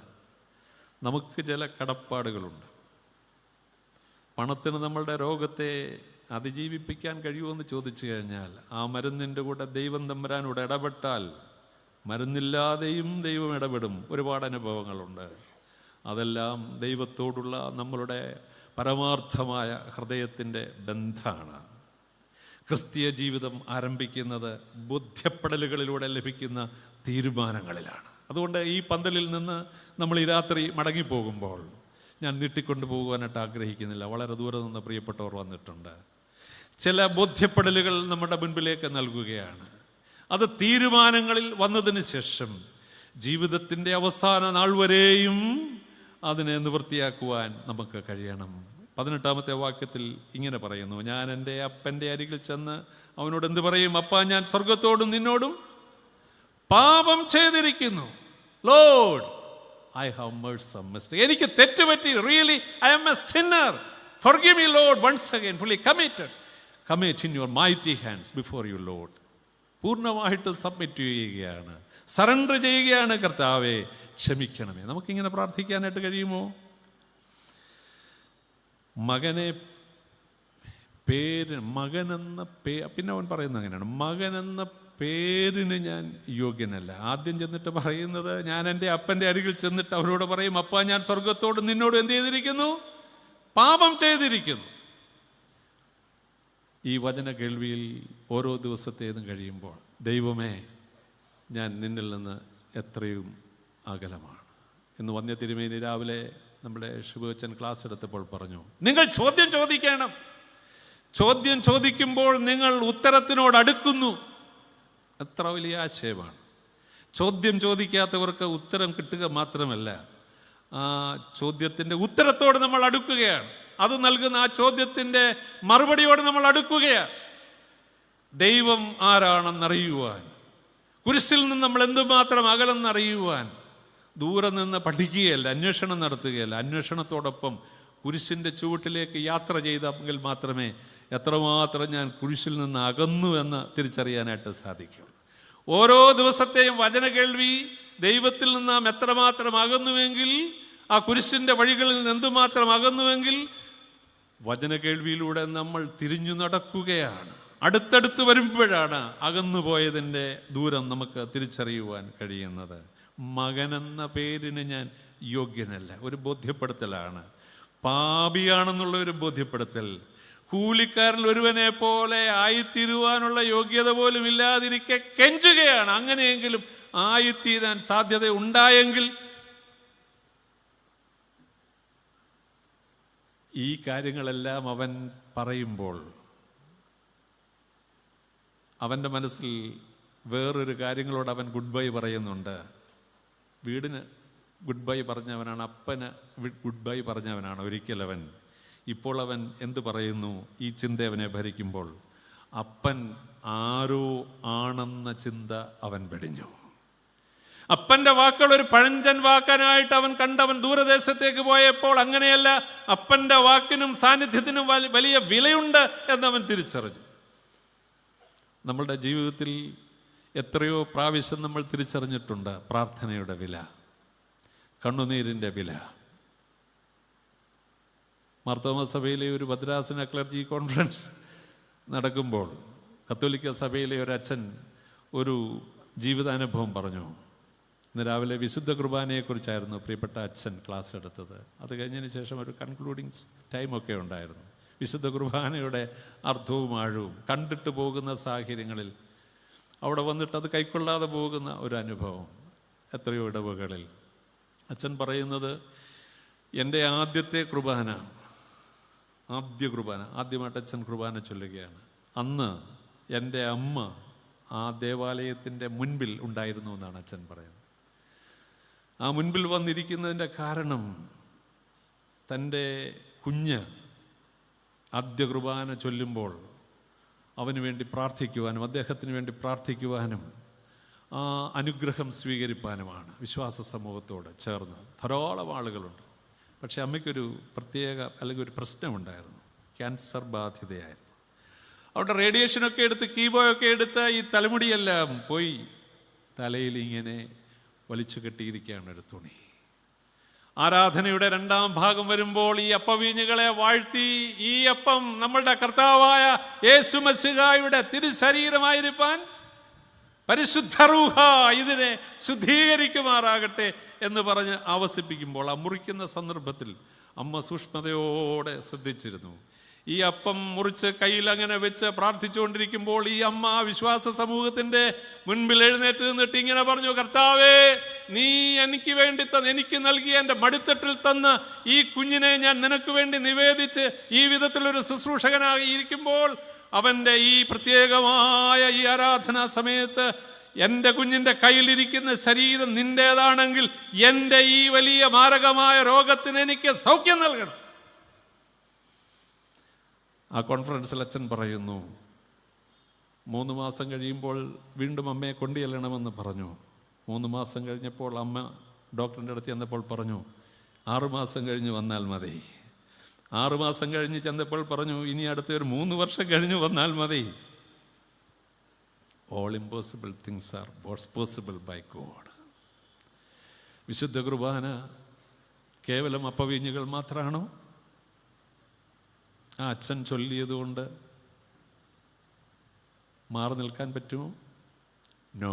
Speaker 1: നമുക്ക് ചില കടപ്പാടുകളുണ്ട്. പണത്തിന് നമ്മളുടെ രോഗത്തെ അതിജീവിപ്പിക്കാൻ കഴിയുമെന്ന് ചോദിച്ചു കഴിഞ്ഞാൽ, ആ മരുന്നിൻ്റെ കൂടെ ദൈവം തമ്പുരാനോട് ഇടപെട്ടാൽ, മരുന്നില്ലാതെയും ദൈവം ഇടപെടും. ഒരുപാട് അനുഭവങ്ങളുണ്ട്. അതെല്ലാം ദൈവത്തോടുള്ള നമ്മളുടെ പരമാർത്ഥമായ ഹൃദയത്തിൻ്റെ ബന്ധമാണ്. ക്രിസ്തീയ ജീവിതം ആരംഭിക്കുന്നത് ബോധ്യപ്പെടലുകളിലൂടെ ലഭിക്കുന്ന തീരുമാനങ്ങളിലാണ്. അതുകൊണ്ട് ഈ പന്തലിൽ നിന്ന് നമ്മൾ ഈ രാത്രി മടങ്ങിപ്പോകുമ്പോൾ, ഞാൻ നീട്ടിക്കൊണ്ടു പോകുവാനായിട്ട് ആഗ്രഹിക്കുന്നില്ല, വളരെ ദൂരെ നിന്ന് പ്രിയപ്പെട്ടവർ വന്നിട്ടുണ്ട്. ചില ബോധ്യപ്പെടലുകൾ നമ്മുടെ മുൻപിലേക്ക് നൽകുകയാണ്. അത് തീരുമാനങ്ങളിൽ വന്നതിന് ശേഷം ജീവിതത്തിൻ്റെ അവസാന നാൾ വരെയും അതിനെ നിവൃത്തിയാക്കുവാൻ നമുക്ക് കഴിയണം. 18-ാമത്തെ വാക്യത്തിൽ ഇങ്ങനെ പറയുന്നു, ഞാൻ എൻ്റെ അപ്പൻ്റെ അരികിൽ ചെന്ന് അവനോട് എന്ത് പറയും? അപ്പാ, ഞാൻ സ്വർഗത്തോടും നിന്നോടും പാപം ചെയ്തിരിക്കുന്നു. Lord, I have made some mistake. എനിക്ക് തെറ്റുപറ്റി. Really, I am a sinner. Forgive me, Lord, once again, fully committed. Commit in your mighty hands before you, Lord. പൂർണ്ണമായിട്ട് സബ്മിറ്റ് ചെയ്യുകയാണ്, സറണ്ടർ ചെയ്യുകയാണ്. കർത്താവേ, ക്ഷമിക്കണമേ. നമുക്കിങ്ങനെ പ്രാർത്ഥിക്കാനായിട്ട് കഴിയുമോ? മകനെ മകനെന്ന പിന്നെ അവൻ പറയുന്നത് അങ്ങനെയാണ്, മകനെന്ന പേരിന് ഞാൻ യോഗ്യനല്ല. ആദ്യം ചെന്നിട്ട് പറയുന്നത്, ഞാൻ എൻ്റെ അപ്പൻ്റെ അരികിൽ ചെന്നിട്ട് അവരോട് പറയും, അപ്പാ, ഞാൻ സ്വർഗത്തോട് നിന്നോട് എന്ത് ചെയ്തിരിക്കുന്നു? പാപം ചെയ്തിരിക്കുന്നു. ഈ വചന കേൾവിയിൽ ഓരോ ദിവസത്തേതും കഴിയുമ്പോൾ, ദൈവമേ, ഞാൻ നിന്നിൽ നിന്ന് എത്രയും അകലമാണ്. ഇന്ന് വന്യ തിരുമേനി രാവിലെ നമ്മുടെ ഷിബുവച്ചൻ ക്ലാസ് എടുത്തപ്പോൾ പറഞ്ഞു, നിങ്ങൾ ചോദ്യം ചോദിക്കണം. ചോദ്യം ചോദിക്കുമ്പോൾ നിങ്ങൾ ഉത്തരത്തിനോട് അടുക്കുന്നു. എത്ര വലിയ ആശയമാണ്. ചോദ്യം ചോദിക്കാത്തവർക്ക് ഉത്തരം കിട്ടുക മാത്രമല്ല, ആ ചോദ്യത്തിൻ്റെ ഉത്തരത്തോട് നമ്മൾ അടുക്കുകയാണ്. അത് നൽകുന്ന ആ ചോദ്യത്തിൻ്റെ മറുപടിയോട് നമ്മൾ അടുക്കുകയാണ്. ദൈവം ആരാണെന്നറിയുവാൻ, കുരിശിൽ നിന്ന് നമ്മൾ എന്തുമാത്രം അകലെന്നറിയുവാൻ ദൂരെ നിന്ന് പഠിക്കുകയല്ല, അന്വേഷണം നടത്തുകയല്ല. അന്വേഷണത്തോടൊപ്പം കുരിശിൻ്റെ ചുവട്ടിലേക്ക് യാത്ര ചെയ്തെങ്കിൽ മാത്രമേ എത്രമാത്രം ഞാൻ കുരിശിൽ നിന്ന് അകന്നു എന്ന് തിരിച്ചറിയാനായിട്ട് സാധിക്കുള്ളൂ. ഓരോ ദിവസത്തെയും വചന കേൾവി ദൈവത്തിൽ നിന്ന് നാം എത്രമാത്രം അകന്നുവെങ്കിൽ, ആ കുരിശിൻ്റെ വഴികളിൽ നിന്ന് എന്തുമാത്രം അകന്നുവെങ്കിൽ, വചന കേൾവിയിലൂടെ നമ്മൾ തിരിഞ്ഞു നടക്കുകയാണ്. അടുത്തടുത്ത് വരുമ്പോഴാണ് അകന്നുപോയതിൻ്റെ ദൂരം നമുക്ക് തിരിച്ചറിയുവാൻ കഴിയുന്നത്. മകനെന്ന പേരിന് ഞാൻ യോഗ്യനല്ല, ഒരു ബോധ്യപ്പെടുത്തലാണ്. പാപിയാണെന്നുള്ള ഒരു ബോധ്യപ്പെടുത്തൽ. കൂലിക്കാരിൽ ഒരുവനെ പോലെ ആയിത്തീരുവാനുള്ള യോഗ്യത പോലും ഇല്ലാതിരിക്കെ കെഞ്ചുകയാണ്. അങ്ങനെയെങ്കിലും ആയിത്തീരാൻ സാധ്യത ഉണ്ടായെങ്കിൽ ഈ കാര്യങ്ങളെല്ലാം അവൻ പറയുമ്പോൾ അവൻ്റെ മനസ്സിൽ വേറൊരു കാര്യങ്ങളോട് അവൻ ഗുഡ് ബൈ പറയുന്നുണ്ട്. വീടിന് ഗുഡ് ബൈ പറഞ്ഞവനാണ്, അപ്പന് ഗുഡ് ബൈ പറഞ്ഞവനാണ് ഒരിക്കലവൻ. ഇപ്പോൾ അവൻ എന്ത് പറയുന്നു? ഈ ചിന്ത അവനെ ഭരിക്കുമ്പോൾ അപ്പൻ ആരോ ആണെന്ന ചിന്ത അവൻ വെടിഞ്ഞു. അപ്പൻ്റെ വാക്കുകൾ ഒരു പഴഞ്ചൻ വാക്കാനായിട്ട് അവൻ കണ്ടവൻ ദൂരദേശത്തേക്ക് പോയപ്പോൾ അങ്ങനെയല്ല, അപ്പൻ്റെ വാക്കിനും സാന്നിധ്യത്തിനും വലിയ വിലയുണ്ട് എന്നവൻ തിരിച്ചറിഞ്ഞു. നമ്മളുടെ ജീവിതത്തിൽ എത്രയോ പ്രാവശ്യം നമ്മൾ തിരിച്ചറിഞ്ഞിട്ടുണ്ട് പ്രാർത്ഥനയുടെ വില, കണ്ണുനീരിൻ്റെ വില. മാർത്തോമ സഭയിലെ ഒരു ഭദ്രാസന ക്ലർജി കോൺഫറൻസ് നടക്കുമ്പോൾ കത്തോലിക്ക സഭയിലെ ഒരു അച്ഛൻ ഒരു ജീവിതാനുഭവം പറഞ്ഞു. ഇന്ന് രാവിലെ വിശുദ്ധ കുർബാനയെക്കുറിച്ചായിരുന്നു പ്രിയപ്പെട്ട അച്ഛൻ ക്ലാസ് എടുത്തത്. അത് കഴിഞ്ഞതിന് ശേഷം ഒരു കൺക്ലൂഡിങ് ടൈമൊക്കെ ഉണ്ടായിരുന്നു. വിശുദ്ധ കുർബാനയുടെ അർത്ഥവും ആഴവും കണ്ടിട്ട് പോകുന്ന സാഹചര്യങ്ങളിൽ അവിടെ വന്നിട്ട് അത് കൈക്കൊള്ളാതെ പോകുന്ന ഒരു അനുഭവം എത്രയോ ഇടവകളിൽ. അച്ഛൻ പറയുന്നത്, എൻ്റെ ആദ്യ കുർബാന ആദ്യമായിട്ട് അച്ഛൻ കുർബാന ചൊല്ലുകയാണ്. അന്ന് എൻ്റെ അമ്മ ആ ദേവാലയത്തിൻ്റെ മുൻപിൽ ഉണ്ടായിരുന്നു എന്നാണ് അച്ഛൻ പറയുന്നത്. ആ മുൻപിൽ വന്നിരിക്കുന്നതിൻ്റെ കാരണം തൻ്റെ കുഞ്ഞ് ആദ്യ കുർബാന ചൊല്ലുമ്പോൾ അവന് വേണ്ടി പ്രാർത്ഥിക്കുവാനും അദ്ദേഹത്തിന് വേണ്ടി പ്രാർത്ഥിക്കുവാനും ആ അനുഗ്രഹം സ്വീകരിപ്പാനുമാണ്. വിശ്വാസ സമൂഹത്തോട് ചേർന്ന് ധാരാളം ആളുകളുണ്ട്. പക്ഷെ അമ്മയ്ക്കൊരു പ്രത്യേക അല്ലെങ്കിൽ ഒരു പ്രശ്നമുണ്ടായിരുന്നു. ക്യാൻസർ ബാധിതയായിരുന്നു. അവിടെ റേഡിയേഷനൊക്കെ എടുത്ത് കീമോയൊക്കെ എടുത്ത് ഈ തലമുടിയെല്ലാം പോയി തലയിൽ ഇങ്ങനെ വലിച്ചു കെട്ടിയിരിക്കുകയാണ് ഒരു തുണി. ആരാധനയുടെ രണ്ടാം ഭാഗം വരുമ്പോൾ ഈ അപ്പവീഞ്ഞുകളെ വാഴ്ത്തി, ഈ അപ്പം നമ്മളുടെ കർത്താവായ യേശു മശിഹായുടെ തിരുശരീരമായിരിക്കാൻ പരിശുദ്ധ റൂഹ ഇതിനെ ശുദ്ധീകരിക്കുമാറാകട്ടെ എന്ന് പറഞ്ഞ് ആവസിപ്പിക്കുമ്പോൾ ആ മുറിക്കുന്ന സന്ദർഭത്തിൽ അമ്മ സൂക്ഷ്മതയോടെ ശ്രദ്ധിച്ചിരുന്നു. ഈ അപ്പം മുറിച്ച് കയ്യിൽ അങ്ങനെ വെച്ച് പ്രാർത്ഥിച്ചുകൊണ്ടിരിക്കുമ്പോൾ ഈ അമ്മ വിശ്വാസ സമൂഹത്തിൻ്റെ മുൻപിൽ എഴുന്നേറ്റ് നിന്നിട്ട് ഇങ്ങനെ പറഞ്ഞു, കർത്താവേ, നീ എനിക്ക് വേണ്ടി എനിക്ക് നൽകിയ എൻ്റെ മടിത്തട്ടിൽ തന്ന ഈ കുഞ്ഞിനെ ഞാൻ നിനക്ക് വേണ്ടി നിവേദിച്ച് ഈ വിധത്തിലൊരു ശുശ്രൂഷകനായി ഇരിക്കുമ്പോൾ അവൻ്റെ ഈ പ്രത്യേകമായ ഈ ആരാധനാ സമയത്ത് എൻ്റെ കുഞ്ഞിൻ്റെ കയ്യിലിരിക്കുന്ന ശരീരം നിൻ്റേതാണെങ്കിൽ എൻ്റെ ഈ വലിയ മാരകമായ രോഗത്തിന് എനിക്ക് സൗഖ്യം നൽകണം. ആ കോൺഫറൻസിൽ അച്ഛൻ പറയുന്നു, 3 മാസം കഴിയുമ്പോൾ വീണ്ടും അമ്മയെ കൊണ്ടുചെല്ലണമെന്ന് പറഞ്ഞു. 3 മാസം കഴിഞ്ഞപ്പോൾ അമ്മ ഡോക്ടറിൻ്റെ അടുത്ത് ചെന്നപ്പോൾ പറഞ്ഞു, 6 മാസം കഴിഞ്ഞ് വന്നാൽ മതി. 6 മാസം കഴിഞ്ഞ് ചെന്നപ്പോൾ പറഞ്ഞു, ഇനി അടുത്ത ഒരു 3 വർഷം കഴിഞ്ഞ് വന്നാൽ മതി. All impossible things are possible by God. വിശുദ്ധ കുർബാന കേവലം അപ്പവീഞ്ഞുകൾ മാത്രമാണോ? ആ അച്ഛൻ ചൊല്ലിയതുകൊണ്ട് മാറി നിൽക്കാൻ പറ്റുമോ? നോ.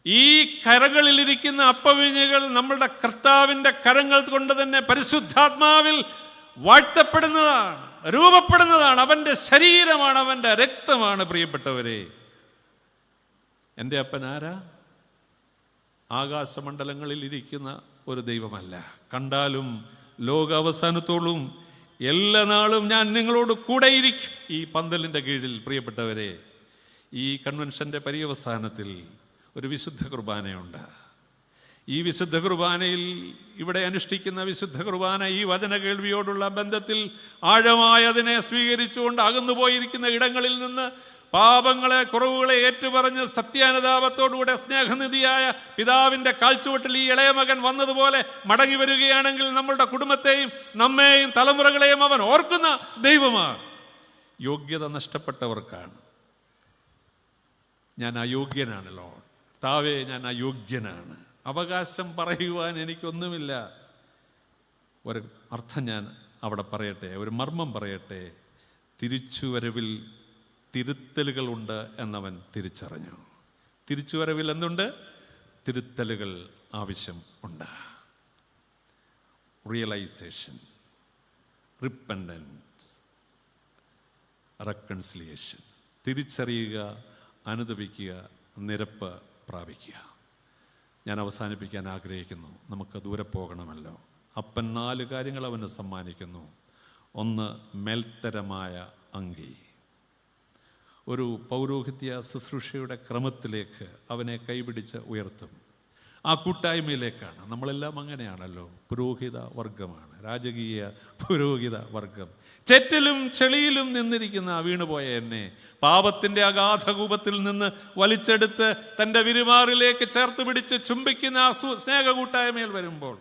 Speaker 1: ഈ കരങ്ങളിലിരിക്കുന്ന അപ്പവീഞ്ഞുകൾ നമ്മളുടെ കർത്താവിൻ്റെ കരങ്ങൾ കൊണ്ട് തന്നെ പരിശുദ്ധാത്മാവിൽ വാഴ്ത്തപ്പെടുന്നതാണ്, രൂപപ്പെടുന്നതാണ്. അവൻ്റെ ശരീരമാണ്, അവൻ്റെ രക്തമാണ്. പ്രിയപ്പെട്ടവരെ, എൻ്റെ അപ്പൻ ആരാ? ആകാശമണ്ഡലങ്ങളിൽ ഇരിക്കുന്ന ഒരു ദൈവമല്ല. കണ്ടാലും ലോകാവസാനത്തോളം എല്ലാ നാളും ഞാൻ നിങ്ങളോട് കൂടെയിരിക്കും. ഈ പന്തലിൻ്റെ കീഴിൽ പ്രിയപ്പെട്ടവരെ, ഈ കൺവെൻഷൻ്റെ പര്യവസാനത്തിൽ ഒരു വിശുദ്ധ കുർബാനയുണ്ട്. ഈ വിശുദ്ധ കുർബാനയിൽ, ഇവിടെ അനുഷ്ഠിക്കുന്ന വിശുദ്ധ കുർബാന ഈ വചന കേൾവിയോടുള്ള ബന്ധത്തിൽ ആഴമായി അതിനെ സ്വീകരിച്ചുകൊണ്ട് അകന്നുപോയിരിക്കുന്ന ഇടങ്ങളിൽ നിന്ന് പാപങ്ങളെ, കുറവുകളെ ഏറ്റുപറഞ്ഞ് സത്യാനുതാപത്തോടുകൂടെ സ്നേഹനിധിയായ പിതാവിൻ്റെ കാൽച്ചുവട്ടിൽ ഈ ഇളയ മകൻ വന്നതുപോലെ മടങ്ങി വരികയാണെങ്കിൽ നമ്മളുടെ കുടുംബത്തെയും നമ്മെയും തലമുറകളെയും അവൻ ഓർക്കുന്ന ദൈവമാണ്. യോഗ്യത നഷ്ടപ്പെട്ടവർക്കാണ്. ഞാൻ അയോഗ്യനാണല്ലോ താവേ, ഞാൻ അയോഗ്യനാണ്, അവകാശം പറയുവാൻ എനിക്കൊന്നുമില്ല. ഒരു അർത്ഥം ഞാൻ അവിടെ പറയട്ടെ, ഒരു മർമ്മം പറയട്ടെ. തിരിച്ചുവരവിൽ തിരുത്തലുകളുണ്ട് എന്നവൻ തിരിച്ചറിഞ്ഞു. തിരിച്ചുവരവിൽ എന്തുണ്ട്? തിരുത്തലുകൾ ആവശ്യം ഉണ്ട്. Realisation, repentance, reconciliation. തിരിച്ചറിയുക, അനുദപിക്കുക, നിരപ്പ് പ്രാപിക്കുക. ഞാൻ അവസാനിപ്പിക്കാൻ ആഗ്രഹിക്കുന്നു. നമുക്ക് ദൂരെ പോകണമല്ലോ. അപ്പൻ 4 കാര്യങ്ങൾ അവന് സമ്മാനിക്കുന്നു. 1, മേൽത്തരമായ അങ്കി. ഒരു പൗരോഹിത്യ ശുശ്രൂഷയുടെ ക്രമത്തിലേക്ക് അവനെ കൈപിടിച്ച് ഉയർത്തും. ആ കൂട്ടായ്മയിലേക്കാണ്. നമ്മളെല്ലാം അങ്ങനെയാണല്ലോ, പുരോഹിത വർഗമാണ്, രാജകീയ പുരോഹിത വർഗം. ചെറ്റിലും ചെളിയിലും നിന്നിരിക്കുന്ന വീണുപോയ എന്നെ പാപത്തിൻ്റെ അഗാധകൂപത്തിൽ നിന്ന് വലിച്ചെടുത്ത് തൻ്റെ വിരുമാറിലേക്ക് ചേർത്ത് പിടിച്ച് ചുംബിക്കുന്ന ആ സ്നേഹ കൂട്ടായ്മയിൽ വരുമ്പോൾ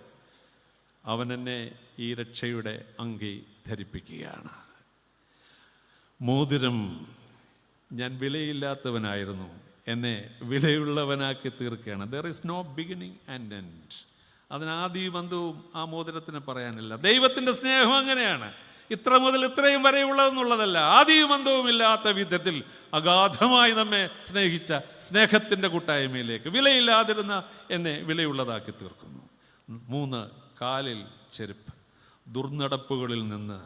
Speaker 1: അവൻ എന്നെ ഈ രക്ഷയുടെ അങ്കി ധരിപ്പിക്കുകയാണ്. മോതിരം, ഞാൻ വിലയില്ലാത്തവനായിരുന്നു, എന്നെ വിലയുള്ളവനാക്കി തീർക്കുകയാണ്. There is no beginning and end. അതിനാദ്യവും അന്തവും ആ മോതിരത്തിന് പറയാനില്ല. ദൈവത്തിൻ്റെ സ്നേഹം അങ്ങനെയാണ്. ഇത്ര മുതൽ ഇത്രയും വരെയുള്ളതെന്നുള്ളതല്ല, ആദിയും അന്തവും ഇല്ലാത്ത വിധത്തിൽ അഗാധമായി നമ്മെ സ്നേഹിച്ച സ്നേഹത്തിൻ്റെ കൂട്ടായ്മയിലേക്ക് വിലയില്ലാതിരുന്ന എന്നെ വിലയുള്ളതാക്കി തീർക്കുന്നു. 3, കാലിൽ ചെരുപ്പ്. ദുർനടപ്പുകളിൽ നിന്ന്,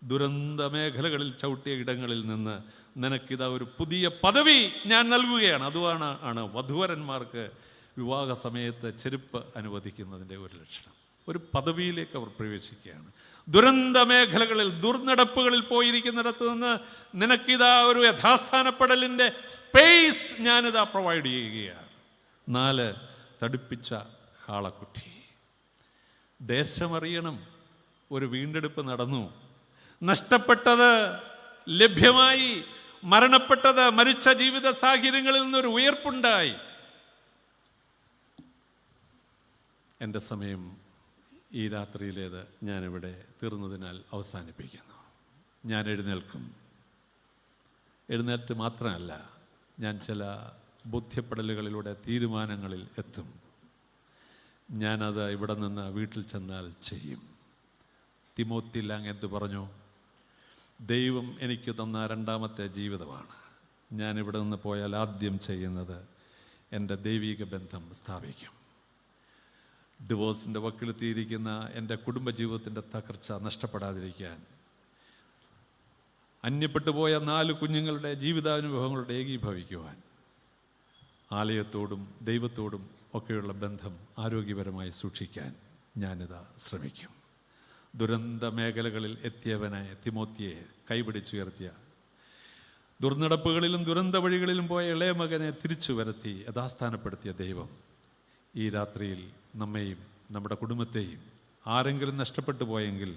Speaker 1: ദുരന്ത മേഖലകളിൽ ചവിട്ടിയ ഇടങ്ങളിൽ നിന്ന് നിനക്കിതാ ഒരു പുതിയ പദവി ഞാൻ നൽകുകയാണ്. അതുമാണ് വധൂവരന്മാർക്ക് വിവാഹ സമയത്ത് ചെരുപ്പ് അനുവദിക്കുന്നതിൻ്റെ ഒരു ലക്ഷണം. ഒരു പദവിയിലേക്ക് അവർ പ്രവേശിക്കുകയാണ്. ദുരന്ത മേഖലകളിൽ, ദുർനടപ്പുകളിൽ പോയിരിക്കുന്നിടത്ത് നിന്ന് നിനക്കിതാ ഒരു യഥാസ്ഥാനപ്പെടലിൻ്റെ സ്പേസ് ഞാനിതാ പ്രൊവൈഡ് ചെയ്യുകയാണ്. 4, തടിപ്പിച്ച കാളക്കുറ്റി. ദേശമറിയണം. ഒരു വീണ്ടെടുപ്പ് നടന്നു. നഷ്ടപ്പെട്ടത് ലഭ്യമായി, മരണപ്പെട്ടത്, മരിച്ച ജീവിത സാഹചര്യങ്ങളിൽ നിന്നൊരു ഉയർപ്പുണ്ടായി. എൻ്റെ സമയം ഈ രാത്രിയിലേത് ഞാനിവിടെ തീർന്നതിനാൽ അവസാനിപ്പിക്കുന്നു. ഞാൻ എഴുന്നേൽക്കും. എഴുന്നേറ്റ് മാത്രമല്ല, ഞാൻ ചില ബോധ്യപ്പെടലുകളിലൂടെ തീരുമാനങ്ങളിൽ എത്തും. ഞാനത് ഇവിടെ നിന്ന് വീട്ടിൽ ചെന്നാൽ ചെയ്യും. തിമോത്തി ലാങ് എന്ത് പറഞ്ഞു? ദൈവം എനിക്ക് തന്ന 2ാമത്തെ ജീവിതമാണ്. ഞാനിവിടെ നിന്ന് പോയാൽ ആദ്യം ചെയ്യുന്നത് എൻ്റെ ദൈവിക ബന്ധം സ്ഥാപിക്കും. ഡിവോഴ്സിൻ്റെ വക്കിലെത്തിയിരിക്കുന്ന എൻ്റെ കുടുംബജീവിതത്തിൻ്റെ തകർച്ച നഷ്ടപ്പെടാതിരിക്കാൻ, അന്യപ്പെട്ടു പോയ 4 കുഞ്ഞുങ്ങളുടെ ജീവിതാനുഭവങ്ങളുടെ ഏകീഭവിക്കുവാൻ, ആലയത്തോടും ദൈവത്തോടും ഒക്കെയുള്ള ബന്ധം ആരോഗ്യപരമായി സൂക്ഷിക്കാൻ ഞാനിതാ ശ്രമിക്കും. ദുരന്ത മേഖലകളിൽ എത്തിയവനെ തിമോത്തിയെ കൈപിടിച്ചുയർത്തിയ, ദുർനടപ്പുകളിലും ദുരന്ത വഴികളിലും പോയ ഇളയ മകനെ തിരിച്ചു വരുത്തി യഥാസ്ഥാനപ്പെടുത്തിയ ദൈവം ഈ രാത്രിയിൽ നമ്മെയും നമ്മുടെ കുടുംബത്തെയും, ആരെങ്കിലും നഷ്ടപ്പെട്ടു പോയെങ്കിൽ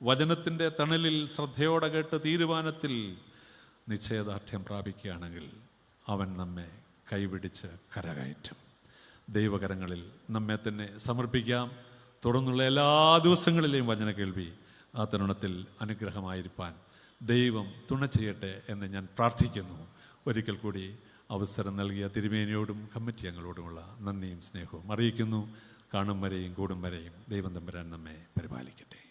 Speaker 1: വചനത്തിൻ്റെ തണലിൽ ശ്രദ്ധയോടെ കേട്ട് തീരുമാനത്തിൽ നിശ്ചയദാർഢ്യം പ്രാപിക്കുകയാണെങ്കിൽ അവൻ നമ്മെ കൈപിടിച്ച് കരകയറ്റും. ദൈവകരങ്ങളിൽ നമ്മെ തന്നെ സമർപ്പിക്കാം. തുടർന്നുള്ള എല്ലാ ദിവസങ്ങളിലെയും വചന കേൾവി ആ തരുണത്തിൽ അനുഗ്രഹമായിരിക്കാൻ ദൈവം തുണ ചെയ്യട്ടെ എന്ന് ഞാൻ പ്രാർത്ഥിക്കുന്നു. ഒരിക്കൽ കൂടി അവസരം നൽകിയ തിരുമേനിയോടും കമ്മിറ്റി അംഗങ്ങളോടുമുള്ള നന്ദിയും സ്നേഹവും അറിയിക്കുന്നു. കാണും വരെയും കൂടും വരെയും ദൈവം തമ്പുരാൻ നമ്മെ പരിപാലിക്കട്ടെ.